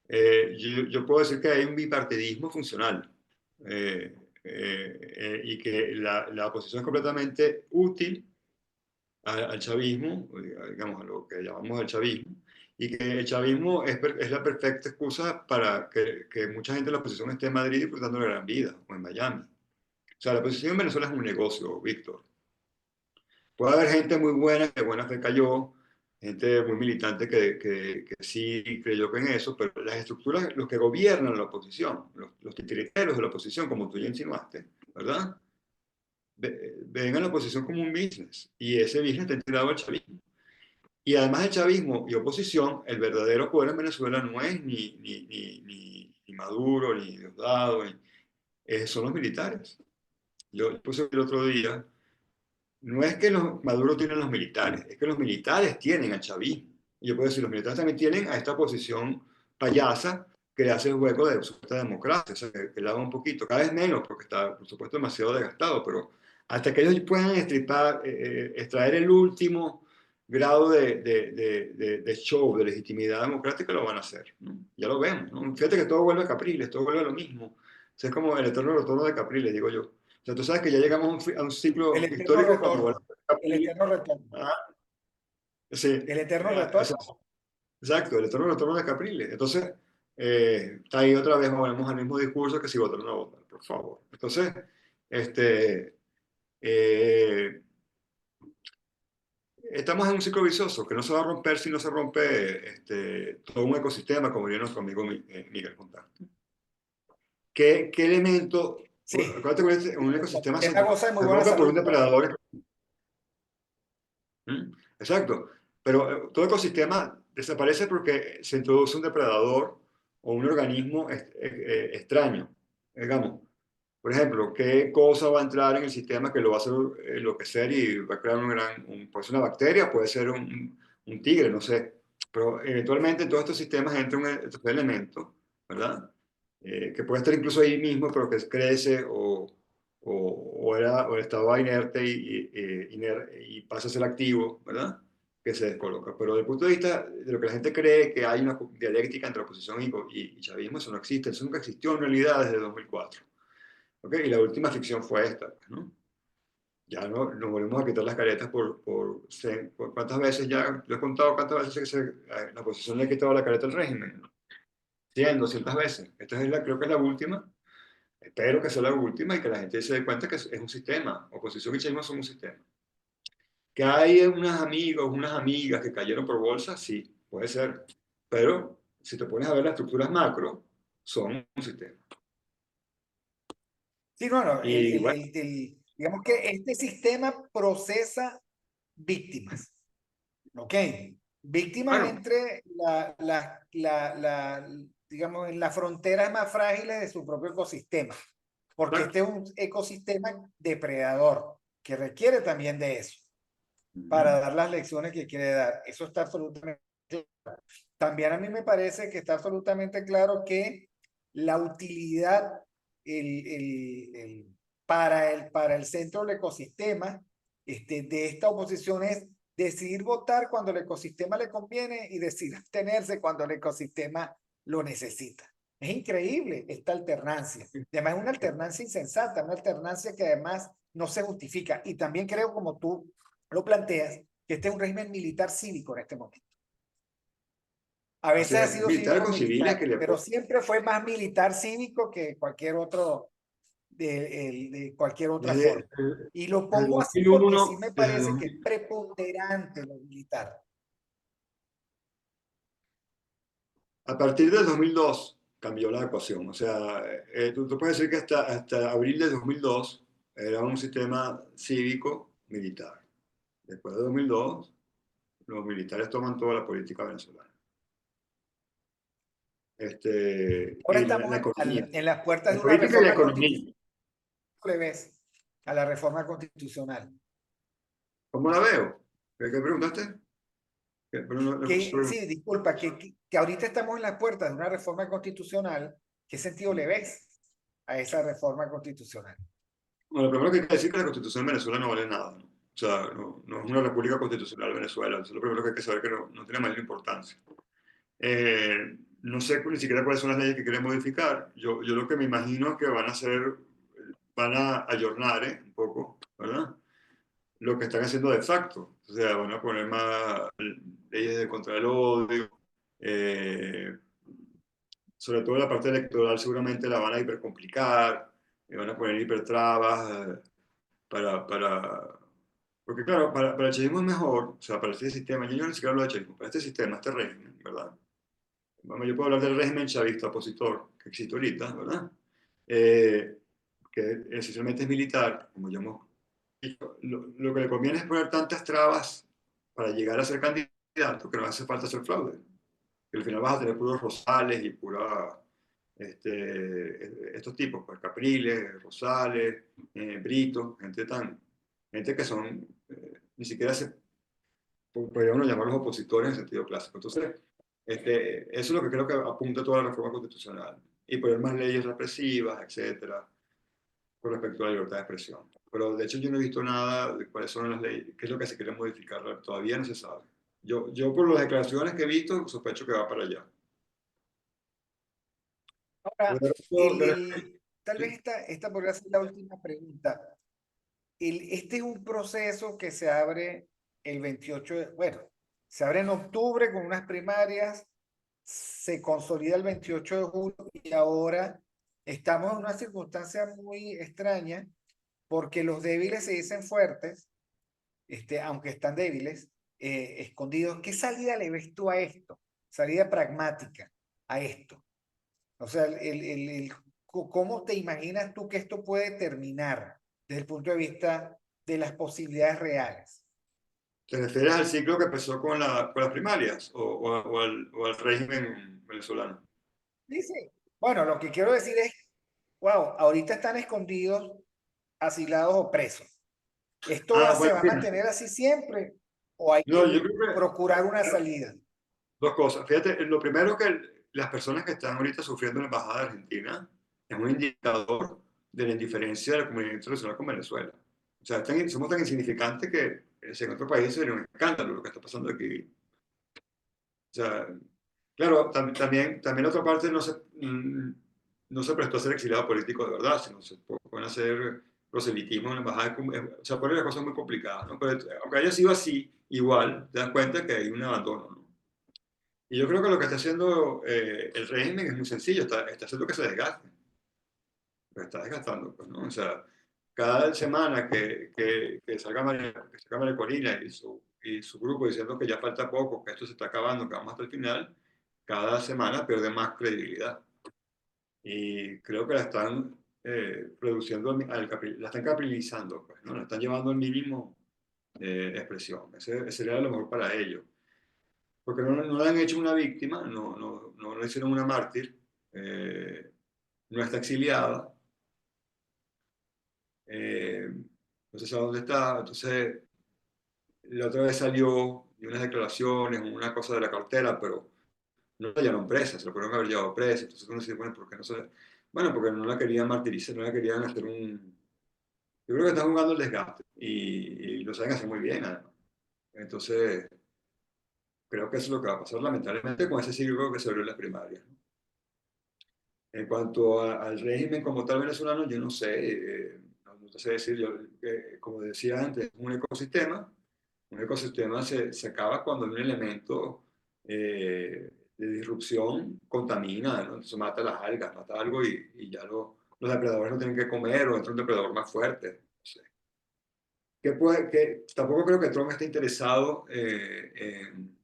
yo puedo decir que hay un bipartidismo funcional y que la oposición es completamente útil al chavismo, digamos, a lo que llamamos el chavismo, y que el chavismo es la perfecta excusa para que mucha gente de la oposición esté en Madrid disfrutando de la gran vida, o en Miami. O sea, la oposición en Venezuela es un negocio, Víctor. Puede haber gente muy buena que de buena fe cayó, gente muy militante que sí creyó que en eso, pero las estructuras, los que gobiernan la oposición, los titiriteros de la oposición, como tú ya insinuaste, ¿verdad? Ven a la oposición como un business y ese business está integrado al chavismo. Y además del chavismo y oposición, el verdadero poder en Venezuela no es ni Maduro, ni Diosdado, son los militares. Yo puse el otro día, no es que Maduro tiene los militares, es que los militares tienen al chavismo. Y yo puedo decir, los militares también tienen a esta posición payasa que le hace el hueco de supuesta democracia, o sea, que le haga un poquito, cada vez menos, porque está, por supuesto, demasiado desgastado, pero hasta que ellos puedan extraer el último grado de show, de legitimidad democrática, lo van a hacer, ¿no? Ya lo vemos, ¿no? Fíjate que todo vuelve a Capriles, todo vuelve a lo mismo. O sea, es como el eterno retorno de Capriles, digo yo. O sea, tú sabes que ya llegamos a un El ciclo eterno histórico cuando vuelve retorno, a el Capriles. eterno retorno, Ah, sí, el eterno o sea, retorno. exacto, el eterno retorno de Capriles. Entonces, está ahí otra vez, volvemos al mismo discurso que si votar o no votar, por favor. Entonces, este, eh, estamos en un ciclo vicioso que no se va a romper si no se rompe todo un ecosistema, como diría nuestro amigo Miguel Fontana. ¿Qué elemento? Sí, Acuérdate que un ecosistema Cartagena goza de muy se buena rompe por salud. un depredador. ¿Mm? Exacto. Pero todo ecosistema desaparece porque se introduce un depredador o un organismo extraño. Digamos, por ejemplo, ¿qué cosa va a entrar en el sistema que lo va a hacer enloquecer y va a crear puede ser una bacteria, puede ser un tigre, no sé. Pero eventualmente en todos estos sistemas entra estos elementos, ¿verdad? Que puede estar incluso ahí mismo, pero que crece o estaba inerte y pasa a ser activo, ¿verdad? Que se descoloca. Pero desde el punto de vista de lo que la gente cree que hay una dialéctica entre oposición y chavismo, eso no existe, eso nunca existió en realidad desde 2004. ¿Okay? Y la última ficción fue esta, ¿no? Ya no, nos volvemos a quitar las caretas por cuántas veces ya, lo he contado cuántas veces la oposición le ha quitado la careta al régimen, ¿no? 100, 200 veces. Esta es creo que es la última. Espero que sea la última y que la gente se dé cuenta que es un sistema. Oposición y chavismo son un sistema. Que hay unas amigos, unas amigas que cayeron por bolsa, sí, puede ser. Pero si te pones a ver las estructuras macro, son un sistema. Sí, no, no, Y bueno, digamos que este sistema procesa víctimas, ¿ok? Víctimas bueno, entre digamos, en las fronteras más frágiles de su propio ecosistema, porque este exacto. es un ecosistema depredador que requiere también de eso para Ujú. dar las lecciones que quiere dar. Eso está absolutamente También a mí me parece que está absolutamente claro que la utilidad para el centro del ecosistema de esta oposición es decidir votar cuando el ecosistema le conviene y decidir abstenerse cuando el ecosistema lo necesita. Es increíble esta alternancia. Además, es una alternancia insensata, una alternancia que además no se justifica. Y también creo, como tú lo planteas, que este es un régimen militar cívico en este momento. A O veces ha sea, sido militar con civiles que cívico-militar, le pero siempre fue más militar cívico que cualquier otro, de cualquier otra desde, forma. Y lo desde pongo así porque sí 2001, me desde parece que es preponderante lo militar. a partir del 2002 cambió la ecuación. O sea, tú puedes decir que hasta abril de 2002 era un sistema cívico-militar. Después de 2002, los militares toman toda la política venezolana. Ahora Y estamos la economía. en las puertas La de una política y la reforma constitucional. economía. ¿Cómo le ves a la reforma constitucional? ¿Cómo la veo? ¿Qué preguntaste? Pero no escuché. Que, sí, disculpa, que ahorita estamos en las puertas de una reforma constitucional. ¿Qué sentido le ves a esa reforma constitucional? Bueno, lo primero que hay que decir es que la constitución de Venezuela no vale nada, ¿no? O sea, no es una república constitucional Venezuela. Eso es lo primero que hay que saber, que no tiene mayor importancia. No sé ni siquiera cuáles son las leyes que quieren modificar. Yo lo que me imagino es que van a hacer, van a ayornar un poco, ¿verdad? Lo que están haciendo de facto. O sea, van a poner más leyes de contra el odio. eh, Sobre todo la parte electoral seguramente la van a hipercomplicar, van a poner hipertrabas para... Porque claro, para el chavismo es mejor, o sea, para este sistema, yo ni siquiera hablo de chavismo, para este sistema, este régimen, ¿verdad? Bueno, yo puedo hablar del régimen chavista opositor que existe ahorita, ¿verdad? Eh, que esencialmente es militar, como ya hemos dicho. Lo que le conviene es poner tantas trabas para llegar a ser candidato que no hace falta hacer fraude. Que al final vas a tener puros Rosales y pura, estos tipos, pues Capriles, Rosales, Brito, gente que son, ni siquiera se podría uno llamarlos opositores en sentido clásico. Entonces, eso es lo que creo que apunta toda la reforma constitucional. Y poner más leyes represivas, etcétera, con respecto a la libertad de expresión. Pero de hecho yo no he visto nada de cuáles son las leyes, qué es lo que se quiere modificar, todavía no se sabe. Yo por las declaraciones que he visto, sospecho que va para allá. Ahora, Pero tal vez sí. esta podría ser la última pregunta. Este es un proceso que se abre el 28 bueno, se abre en octubre con unas primarias, se consolida el 28 de julio y ahora estamos en una circunstancia muy extraña porque los débiles se dicen fuertes, aunque están débiles, escondidos. ¿Qué salida le ves tú a esto? Salida pragmática a esto. O sea, ¿cómo te imaginas tú que esto puede terminar desde el punto de vista de las posibilidades reales? ¿Te refieres al ciclo que empezó con las primarias o al régimen venezolano? Dice, bueno, lo que quiero decir es, wow, ahorita están escondidos, asilados o presos. ¿Se Bueno, va a mira, mantener así siempre o hay no, yo que creo que procurar una salida? dos cosas. Fíjate, lo primero es que las personas que están ahorita sufriendo en la embajada de Argentina es un indicador de la indiferencia de la comunidad internacional con Venezuela. O sea, somos tan insignificantes que si en otro país sería un escándalo lo que está pasando aquí. O sea, claro, también la otra parte no se prestó a ser exiliado político de verdad, sino se pueden hacer proselitismo en la embajada. O sea, pone las cosas muy complicadas, ¿no? Pero aunque haya sido así, igual te das cuenta que hay un abandono, ¿no? Y yo creo que lo que está haciendo el régimen es muy sencillo, está haciendo que se desgaste, lo está desgastando, pues, ¿no? O sea, cada semana que salga María Corina y su grupo diciendo que ya falta poco, que esto se está acabando, que vamos hasta el final, cada semana pierde más credibilidad. Y creo que la están reduciendo, la están capitalizando, pues, ¿no? La están llevando al mínimo de expresión. Ese sería lo mejor para ellos. Porque no le han hecho una víctima, no le hicieron una mártir, no está exiliada, no se sabe dónde está. Entonces, la otra vez salió y unas declaraciones, una cosa de la cartera, pero no la llevaron presa, se la pudieron haber llevado presa. Entonces uno dice, bueno, ¿por qué no se la... Bueno, porque no la querían martirizar, no la querían hacer un... Yo creo que están jugando el desgaste y lo saben hacer muy bien, además. Entonces, creo que eso es lo que va a pasar lamentablemente con ese ciclo que se abrió en las primarias, ¿no? En cuanto al régimen como tal venezolano, yo no sé, no sé decir, yo, como decía antes, es un ecosistema se acaba cuando un elemento de disrupción contamina, ¿no? Entonces mata las algas, mata algo y ya los depredadores no tienen que comer o entra un depredador más fuerte. No sé. Tampoco creo que Trump esté interesado en...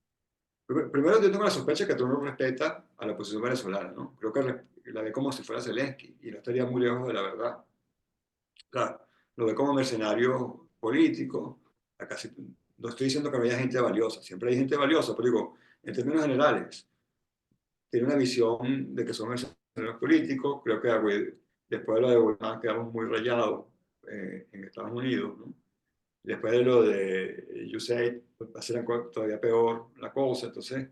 Primero, yo tengo la sospecha que Trump no respeta a la oposición venezolana, ¿no? Creo que la ve como si fuera Zelensky y no estaría muy lejos de la verdad. O sea, lo ve como mercenario político. Acá no estoy diciendo que no haya gente valiosa, siempre hay gente valiosa, pero digo, en términos generales, tiene una visión de que son mercenarios políticos. Creo que después de lo de Guzmán quedamos muy rayados en Estados Unidos, ¿no? Después de lo de USAID, va a ser todavía peor la cosa. Entonces,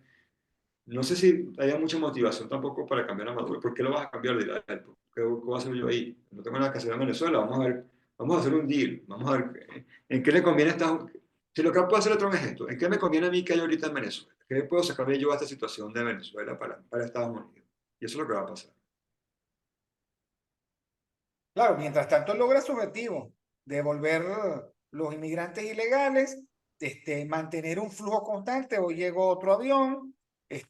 no sé si haya mucha motivación tampoco para cambiar a Maduro. ¿Por qué lo vas a cambiar de él? ¿Qué voy a hacer yo ahí? No tengo nada que hacer en Venezuela. Vamos a ver, vamos a hacer un deal. Vamos a ver en qué le conviene a Estados Unidos. Si lo que puede hacer otro es esto, ¿en qué me conviene a mí que hay ahorita en Venezuela? ¿Qué puedo sacarme yo a esta situación de Venezuela para Estados Unidos? Y eso es lo que va a pasar. Claro, mientras tanto logra su objetivo, devolver los inmigrantes ilegales, mantener un flujo constante. Hoy llegó otro avión,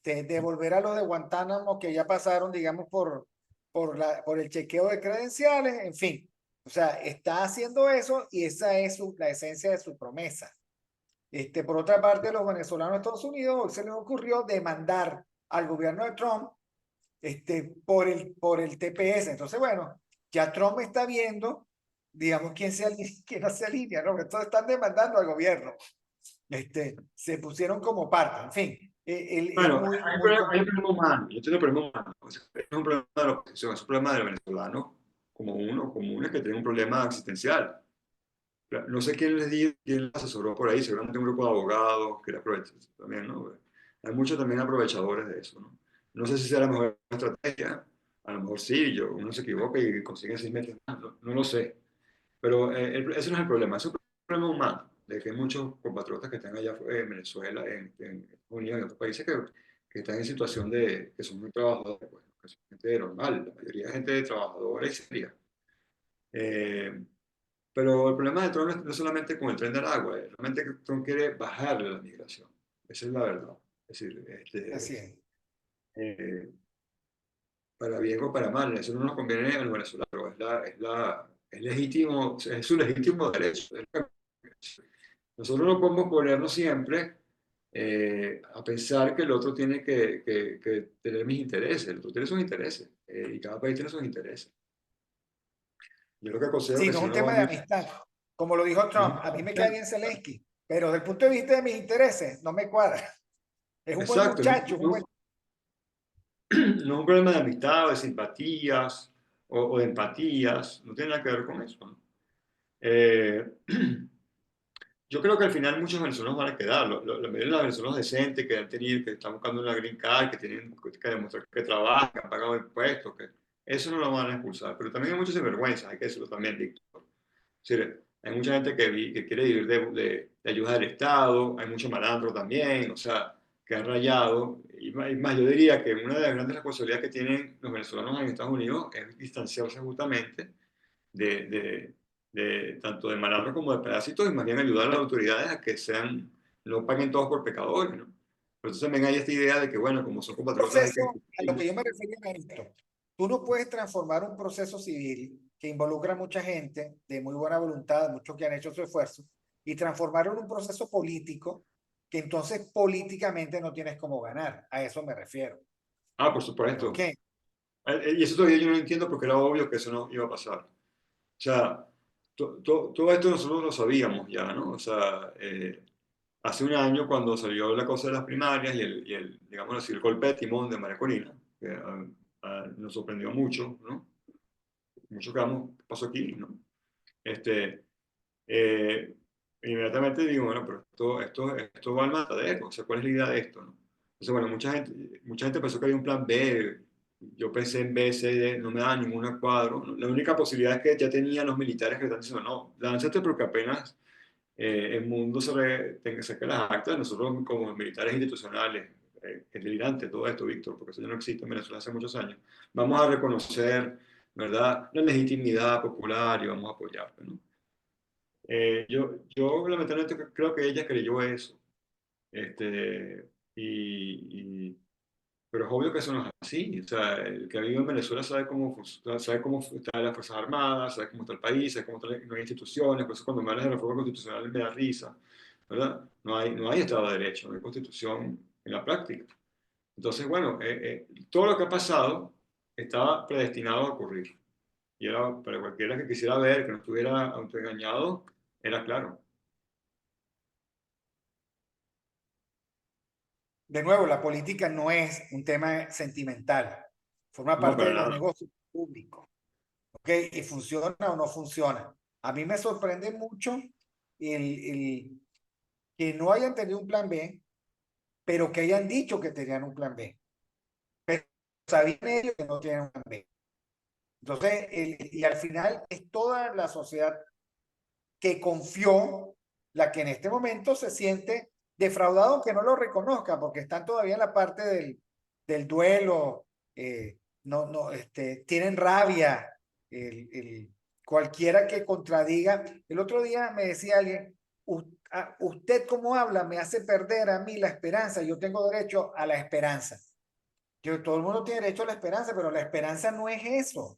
devolver a los de Guantánamo que ya pasaron, digamos, por el chequeo de credenciales, en fin. O sea, está haciendo eso y esa es la esencia de su promesa. Por otra parte, los venezolanos de Estados Unidos hoy se les ocurrió demandar al gobierno de Trump por el TPS. Entonces, bueno, ya Trump está viendo, digamos, quién no se alinea, ¿no? Que todos están demandando al gobierno. Se pusieron como parte, en fin, es Bueno, muy, muy hay un complicado. problema humano. Yo tengo un problema humano. O sea, es un problema de la oposición, es un problema del venezolano como uno que tiene un problema existencial. No sé quién les dijo, quién les asesoró por ahí, seguramente un grupo de abogados que le aprovechan también, ¿no? Hay muchos también aprovechadores de eso, ¿no? No sé si sea la mejor estrategia, a lo mejor sí, uno se equivoca y consigue 6 meses más, no lo sé. Pero ese no es el problema, es un problema humano, de que hay muchos compatriotas que están allá en Venezuela, en Estados Unidos, en otros países que están en situación que son muy trabajadores, pues, que son gente normal, la mayoría es gente trabajadora y seria. Eh, pero el problema de Trump no es solamente con el tren del agua, realmente que Trump quiere bajarle la migración. Esa es la verdad. Es decir, Así es. eh, para bien o para mal, eso no nos conviene a los venezolanos, es legítimo, es su legítimo derecho. Nosotros no podemos ponernos siempre a pensar que el otro tiene que tener mis intereses, el otro tiene sus intereses y cada país tiene sus intereses. Yo lo que aconsejo es Sí, que no es si un uno va tema a de amistad. Como lo dijo no es Trump, un a mí me cae tema bien Zelensky, pero desde el punto de vista de mis intereses, no me cuadra. Es un buen exacto, muchacho, es un buen... no es un problema de amistad o de simpatías o de empatías, no tiene nada que ver con eso, ¿no? Eh, yo creo que al final muchos venezolanos van a quedar, la mayoría de los venezolanos decentes que han tenido, que están buscando una green card, que tienen que demostrar que trabajan, que han pagado impuestos, que eso no lo van a expulsar, pero también hay muchas sinvergüenzas, hay que decirlo también, Víctor. Es decir, hay mucha gente que quiere vivir de ayuda del Estado, hay mucho malandro también, o sea, que han rayado. Y más, yo diría que una de las grandes responsabilidades que tienen los venezolanos en Estados Unidos es distanciarse justamente de, de, tanto de malandros como de pedacitos y más bien ayudar a las autoridades a que sean, no paguen todos por pecadores, ¿no? Pero entonces también hay esta idea de que, bueno, como son compatriotas hay que... Proceso, a lo que yo me refería a esto, tú no puedes transformar un proceso civil que involucra a mucha gente de muy buena voluntad, muchos que han hecho su esfuerzo, y transformarlo en un proceso político que entonces políticamente no tienes cómo ganar. A eso me refiero. Ah, por ¿Ok? supuesto. Y eso todavía yo no entiendo porque era obvio que eso no iba a pasar. O sea, todo esto nosotros lo sabíamos ya, ¿no? O sea, hace un año cuando salió la cosa de las primarias digamos así, el golpe de timón de María Corina, que nos sorprendió mucho, ¿no? Mucho que vamos, ¿qué pasó aquí, no? Este, eh, inmediatamente digo, bueno, pero esto va al matadero, o sea, ¿cuál es la idea de esto, no? Entonces, bueno, mucha gente pensó que había un plan B, yo pensé en B, C, D, no me daba ningún cuadro, la única posibilidad es que ya tenían los militares que están diciendo, no, lánzate porque apenas el mundo saque las actas, nosotros como militares institucionales, es delirante todo esto, Víctor, porque eso ya no existe en Venezuela hace muchos años, vamos a reconocer, ¿verdad?, la legitimidad popular y vamos a apoyarte, ¿no? Yo lamentablemente creo que ella creyó eso. Este, pero es obvio que eso no es así. O sea, el que vive en Venezuela sabe cómo están las Fuerzas Armadas, sabe cómo está el país, sabe cómo están las instituciones. Por eso cuando me hablas de reforma constitucional me da risa, ¿verdad? No hay Estado de Derecho, no hay constitución en la práctica. Entonces, bueno, todo lo que ha pasado estaba predestinado a ocurrir. Y era para cualquiera que quisiera ver, que no estuviera autoengañado, era claro. De nuevo, la política no es un tema sentimental, forma No, parte para de los nada. negocios públicos, ¿ok? Y funciona o no funciona. A mí me sorprende mucho el que no hayan tenido un plan B, pero que hayan dicho que tenían un plan B. Pero sabían ellos que no tienen un plan B. Entonces, y al final es toda la sociedad que confió la que en este momento se siente defraudado, aunque no lo reconozca, porque están todavía en la parte del duelo, tienen rabia, cualquiera que contradiga. El otro día me decía alguien, usted cómo habla me hace perder a mí la esperanza, yo tengo derecho a la esperanza. Todo el mundo tiene derecho a la esperanza, pero la esperanza no es eso.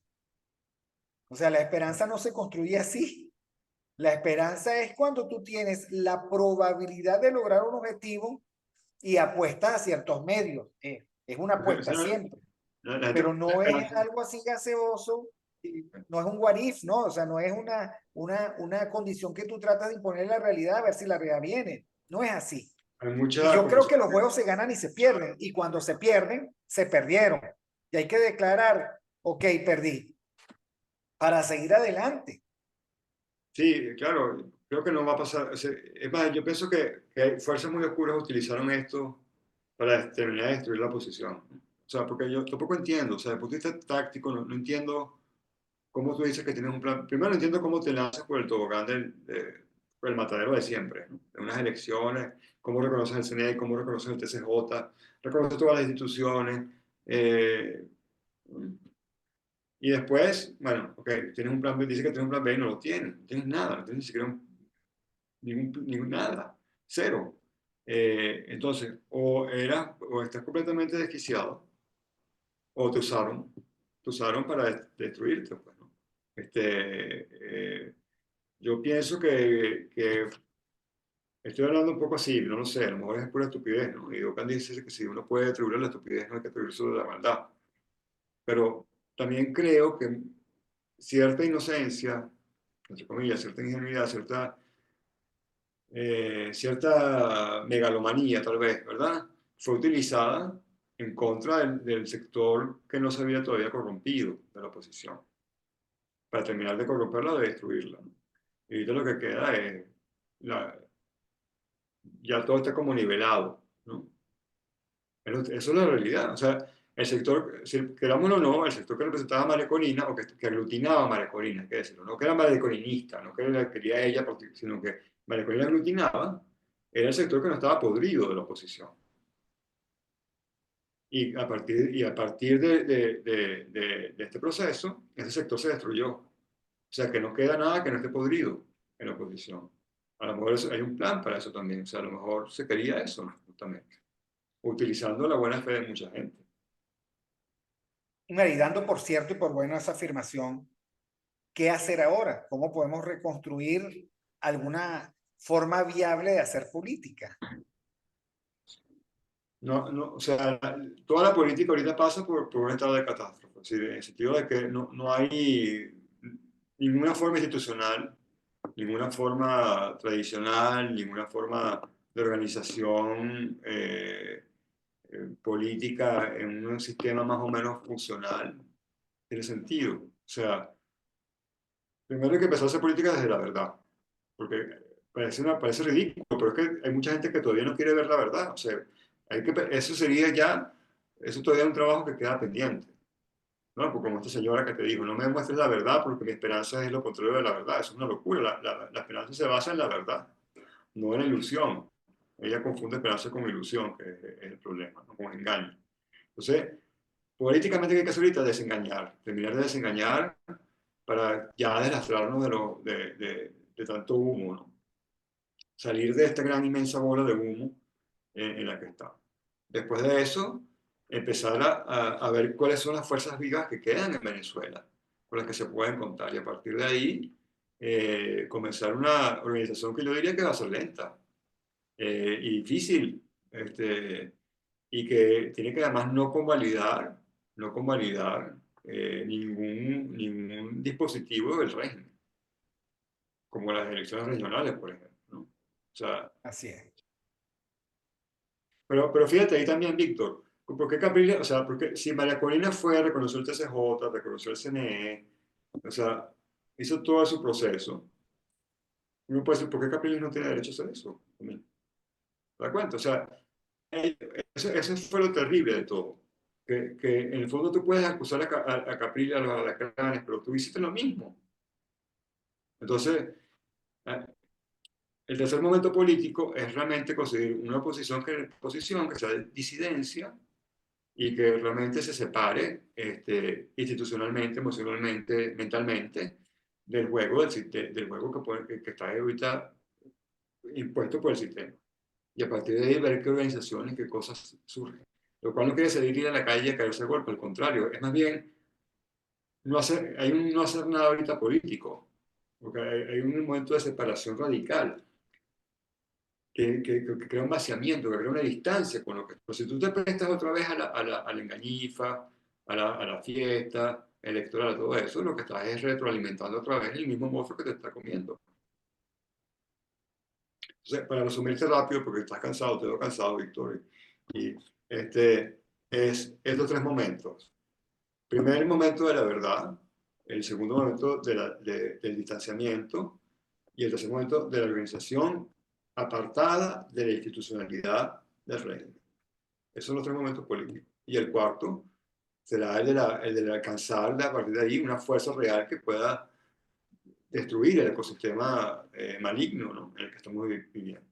O sea, la esperanza no se construye así. La esperanza es cuando tú tienes la probabilidad de lograr un objetivo y apuestas a ciertos medios. Es una Esa apuesta no- siempre, la gente pero con no es esperanza. algo así gaseoso, no es un what if, ¿no? O sea, no es una condición que tú tratas de imponer en la realidad a ver si la realidad viene. No es así. Hay Y mucha yo creo confusión. que los juegos se ganan y se pierden. Y cuando se pierden, se perdieron. Y hay que declarar, ok, perdí, para seguir adelante. Sí, claro, creo que no va a pasar. O sea, es más, yo pienso que hay fuerzas muy oscuras utilizaron esto para terminar de destruir la oposición. O sea, porque yo tampoco entiendo, o sea, desde el punto de vista táctico, no entiendo cómo tú dices que tienes un plan. Primero, no entiendo cómo te lanzas por el tobogán por el matadero de siempre, ¿no? De unas elecciones, cómo reconoces el CNE, cómo reconoces el TCJ, reconoces todas las instituciones. eh, Y después, bueno, ok, tienes un plan B, dice que tienes un plan B y no lo tienes, no tienes nada, no tienes ni siquiera ningún nada, cero. Entonces, o estás completamente desquiciado, o te usaron para destruirte, pues, ¿no? Yo pienso que estoy hablando un poco así, no lo sé, a lo mejor es pura estupidez, ¿no? Y Ocan dice que si uno puede atribuir a la estupidez, no hay que atribuirse a la maldad. Pero también creo que cierta inocencia, entre comillas, cierta ingenuidad, cierta megalomanía tal vez, ¿verdad? Fue utilizada en contra del sector que no se había todavía corrompido de la oposición, para terminar de corromperla o de destruirla, ¿no? Y ahorita lo que queda es, la- ya todo está como nivelado, ¿no? Pero eso es la realidad. O sea, el sector, si querámoslo o no, el sector que representaba a María Corina o que aglutinaba a María Corina, que decirlo, no que era maricorinista, no que la quería ella, sino que María Corina aglutinaba, era el sector que no estaba podrido de la oposición. Y a partir de este proceso, ese sector se destruyó. O sea, que no queda nada que no esté podrido en la oposición. A lo mejor hay un plan para eso también. O sea, a lo mejor se quería eso, ¿no? Justamente, utilizando la buena fe de mucha gente. Y dando por cierto y por buena esa afirmación, ¿qué hacer ahora? ¿Cómo podemos reconstruir alguna forma viable de hacer política? No, no, o sea, toda la política ahorita pasa por un estado de catástrofe, así, en el sentido de que no hay ninguna forma institucional, ninguna forma tradicional, ninguna forma de organización política en un sistema más o menos funcional. Tiene sentido. O sea, primero hay que empezar a hacer política desde la verdad, porque parece ridículo, pero es que hay mucha gente que todavía no quiere ver la verdad. O sea, eso sería ya, eso todavía es un trabajo que queda pendiente. ¿No? Porque como esta señora que te dijo, no me muestres la verdad porque mi esperanza es lo contrario de la verdad. Eso es una locura. La esperanza se basa en la verdad, no en la ilusión. Ella confunde esperanza con ilusión, que es el problema, ¿no? Con engaño. Entonces, políticamente, ¿qué hay que hacer ahorita? Desengañar, terminar de desengañar para ya deslastrarnos de tanto humo, ¿no? Salir de esta gran inmensa bola de humo en la que está. Después de eso, empezar a ver cuáles son las fuerzas vivas que quedan en Venezuela, con las que se pueden contar. Y a partir de ahí, comenzar una organización que yo diría que va a ser lenta y difícil, y que tiene que además no convalidar ningún dispositivo del régimen, como las elecciones regionales, por ejemplo, ¿no? O sea, Así es. pero fíjate ahí también, Víctor, ¿por qué Capriles, o sea, porque si María Corina fue, reconoció el TCJ, reconoció el CNE, o sea, hizo todo su proceso, uno puede decir, ¿por qué Capriles no tiene derecho a hacer eso? ¿Te das cuenta? O sea, eso fue lo terrible de todo. Que en el fondo tú puedes acusar a Capriles, a los alacranes, pero tú hiciste lo mismo. Entonces, eh, el tercer momento político es realmente conseguir una posición que sea de disidencia y que realmente se separe institucionalmente, emocionalmente, mentalmente del juego, del juego que está ahorita impuesto por el sistema. Y a partir de ahí ver qué organizaciones, qué cosas surgen. Lo cual no quiere decir ir a la calle y caerse a golpe, al contrario, es más bien no hacer nada ahorita político, porque hay un momento de separación radical que crea un vaciamiento, que crea una distancia con lo que... Pues si tú te prestas otra vez a la engañifa, a la fiesta electoral, a todo eso, lo que estás es retroalimentando otra vez el mismo monstruo que te está comiendo. Entonces, para resumirte rápido, porque estás cansado, te veo cansado, Víctor, y es estos tres momentos. Primer momento de la verdad, el segundo momento del distanciamiento y el tercer momento de la organización apartada de la institucionalidad del régimen. Esos son los tres momentos políticos. Y el cuarto será el de alcanzar a partir de ahí una fuerza real que pueda destruir el ecosistema maligno, ¿no? En el que estamos viviendo.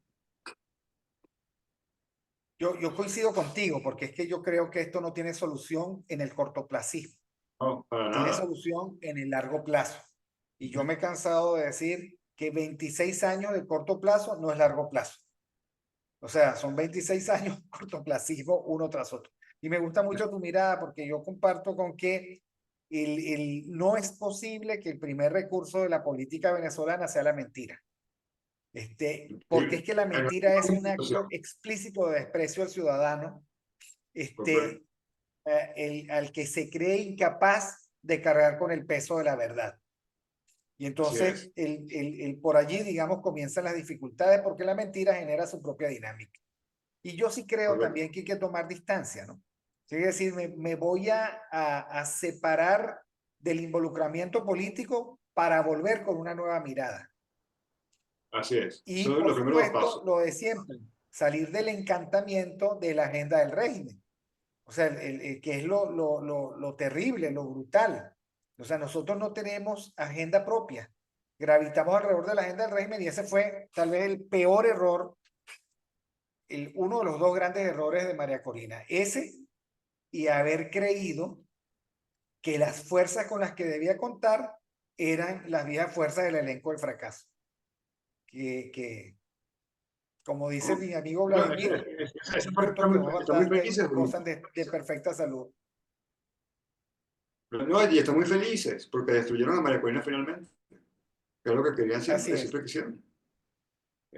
Yo coincido contigo porque es que yo creo que esto no tiene solución en el cortoplacismo, No, para tiene nada. solución en el largo plazo. Y yo me he cansado de decir que 26 años de corto plazo no es largo plazo. O sea, son 26 años cortoplacismo uno tras otro. Y me gusta mucho tu mirada porque yo comparto con que no es posible que el primer recurso de la política venezolana sea la mentira. Porque es Sí, que la en mentira es alguna un acto situación, explícito de desprecio al ciudadano, correcto. al que se cree incapaz de cargar con el peso de la verdad. Y Así entonces es, por allí, digamos, comienzan las dificultades porque la mentira genera su propia dinámica. Y yo sí creo correcto. también que hay que tomar distancia, ¿no? Es decir, me voy a separar del involucramiento político para volver con una nueva mirada. Así es. Y Son por los primeros dos supuesto, pasos. lo de siempre, salir del encantamiento de la agenda del régimen. O sea, que es lo terrible, lo brutal. O sea, nosotros no tenemos agenda propia. Gravitamos alrededor de la agenda del régimen y ese fue tal vez el peor error, uno de los dos grandes errores de María Corina. Ese y haber creído que las fuerzas con las que debía contar eran las viejas fuerzas del elenco del fracaso. Que como dice ¿No? mi amigo Bueno, Vladimir, esa un parte muerto que va está muy bastante felices. gozan de perfecta salud. No, y están muy felices porque destruyeron a María Corina finalmente, que es lo que querían Así siempre, es, siempre quisieron.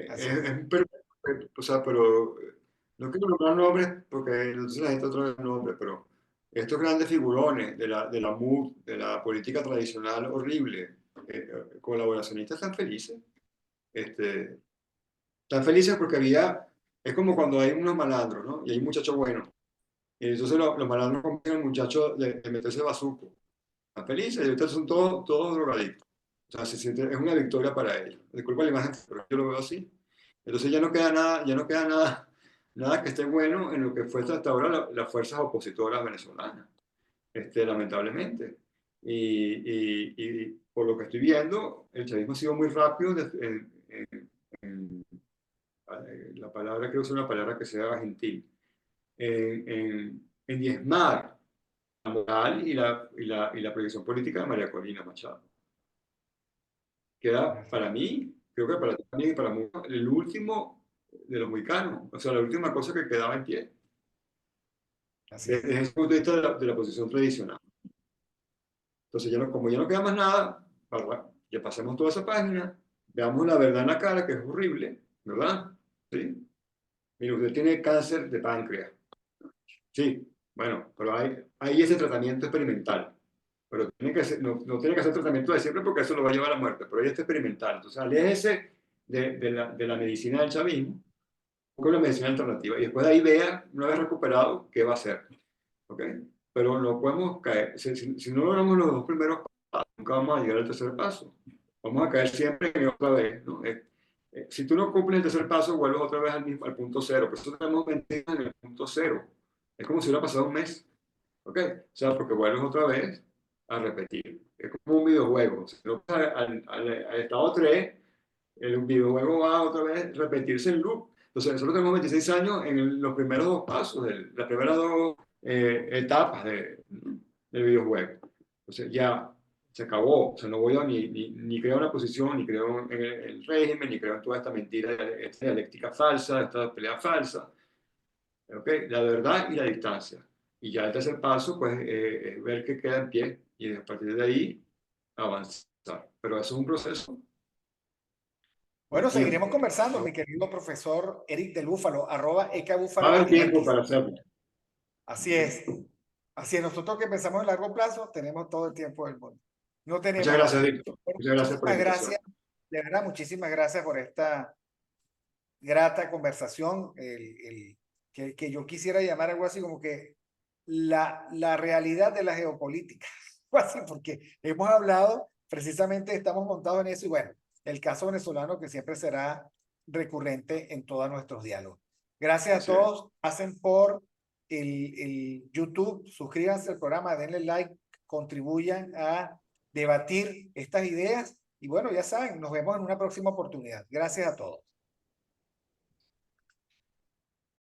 así es. O sea, pero no quiero nombrar nombres porque entonces la gente otra vez nombres, pero estos grandes figurones de la MUD, de la política tradicional horrible, colaboracionistas están felices. Este, Están felices porque es como cuando hay unos malandros, ¿no? Y hay un muchacho bueno. Y entonces los malandros convienen al muchacho de meterse bazuco. Están felices, y ahorita son todos drogadictos. O sea, es una victoria para ellos. Disculpa la imagen, pero yo lo veo así. Entonces ya no queda nada, nada que esté bueno en lo que fue hasta ahora las fuerzas opositoras venezolanas, lamentablemente. Y por lo que estoy viendo, el chavismo ha sido muy rápido en, la palabra, creo que es una palabra que sea gentil, en diezmar la moral y la proyección política de María Corina Machado. Queda para mí, creo que para ti también y para muchos, el último de los mexicanos, o sea, la última cosa que quedaba en pie, Así es. desde ese punto de vista de la posición tradicional. Entonces, como ya no queda más nada, ya pasemos toda esa página, veamos la verdad en la cara, que es horrible, ¿verdad? ¿Sí? Mire, usted tiene cáncer de páncreas. Sí, bueno, pero hay ese tratamiento experimental. Pero no tiene que hacer tratamiento de siempre porque eso lo va a llevar a la muerte, pero hay este experimental. Entonces, aléjese de la medicina del chavismo, busque una medicina alternativa y después de ahí vea, una vez recuperado, qué va a hacer. ¿Ok? Pero no podemos caer, si no logramos los dos primeros pasos, nunca vamos a llegar al tercer paso. Vamos a caer siempre en otra vez, ¿no? Si tú no cumples el tercer paso, vuelves otra vez al punto cero. Por eso tenemos mentiras en el punto cero. Es como si hubiera pasado un mes. ¿Ok? O sea, porque vuelves otra vez a repetir. Es como un videojuego. Si no vas al estado 3, el videojuego va otra vez a repetirse en loop. Entonces, nosotros tenemos 26 años en los primeros dos pasos, las primeras dos etapas del videojuego. Entonces, ya se acabó. O sea, no voy a ni creo una posición, ni creo en el régimen, ni creo en toda esta mentira, esta dialéctica falsa, esta pelea falsa. ¿Okay? La verdad y la distancia. Y ya el tercer paso, pues, es ver qué queda en pie y a partir de ahí avanzar. Pero eso es un proceso de Bueno, seguiremos tiempo, conversando, mi ¿no? querido profesor Eric del Búfalo, Va a @ekbúfalo haber en tiempo X. para hacerlo. Así es. Así es. Nosotros que pensamos en largo plazo, tenemos todo el tiempo del mundo. No Muchas tenemos gracias, más. Víctor. Bueno, Muchas gracias por la muchísimas invitación. gracias. De verdad, muchísimas gracias por esta grata conversación. Que yo quisiera llamar algo así como que la realidad de la geopolítica. O así, porque hemos hablado, precisamente estamos montados en eso y bueno, el caso venezolano que siempre será recurrente en todos nuestros diálogos. Gracias a Así es. todos. Pasen por el YouTube, suscríbanse al programa, denle like, contribuyan a debatir estas ideas y bueno, ya saben, nos vemos en una próxima oportunidad. Gracias a todos.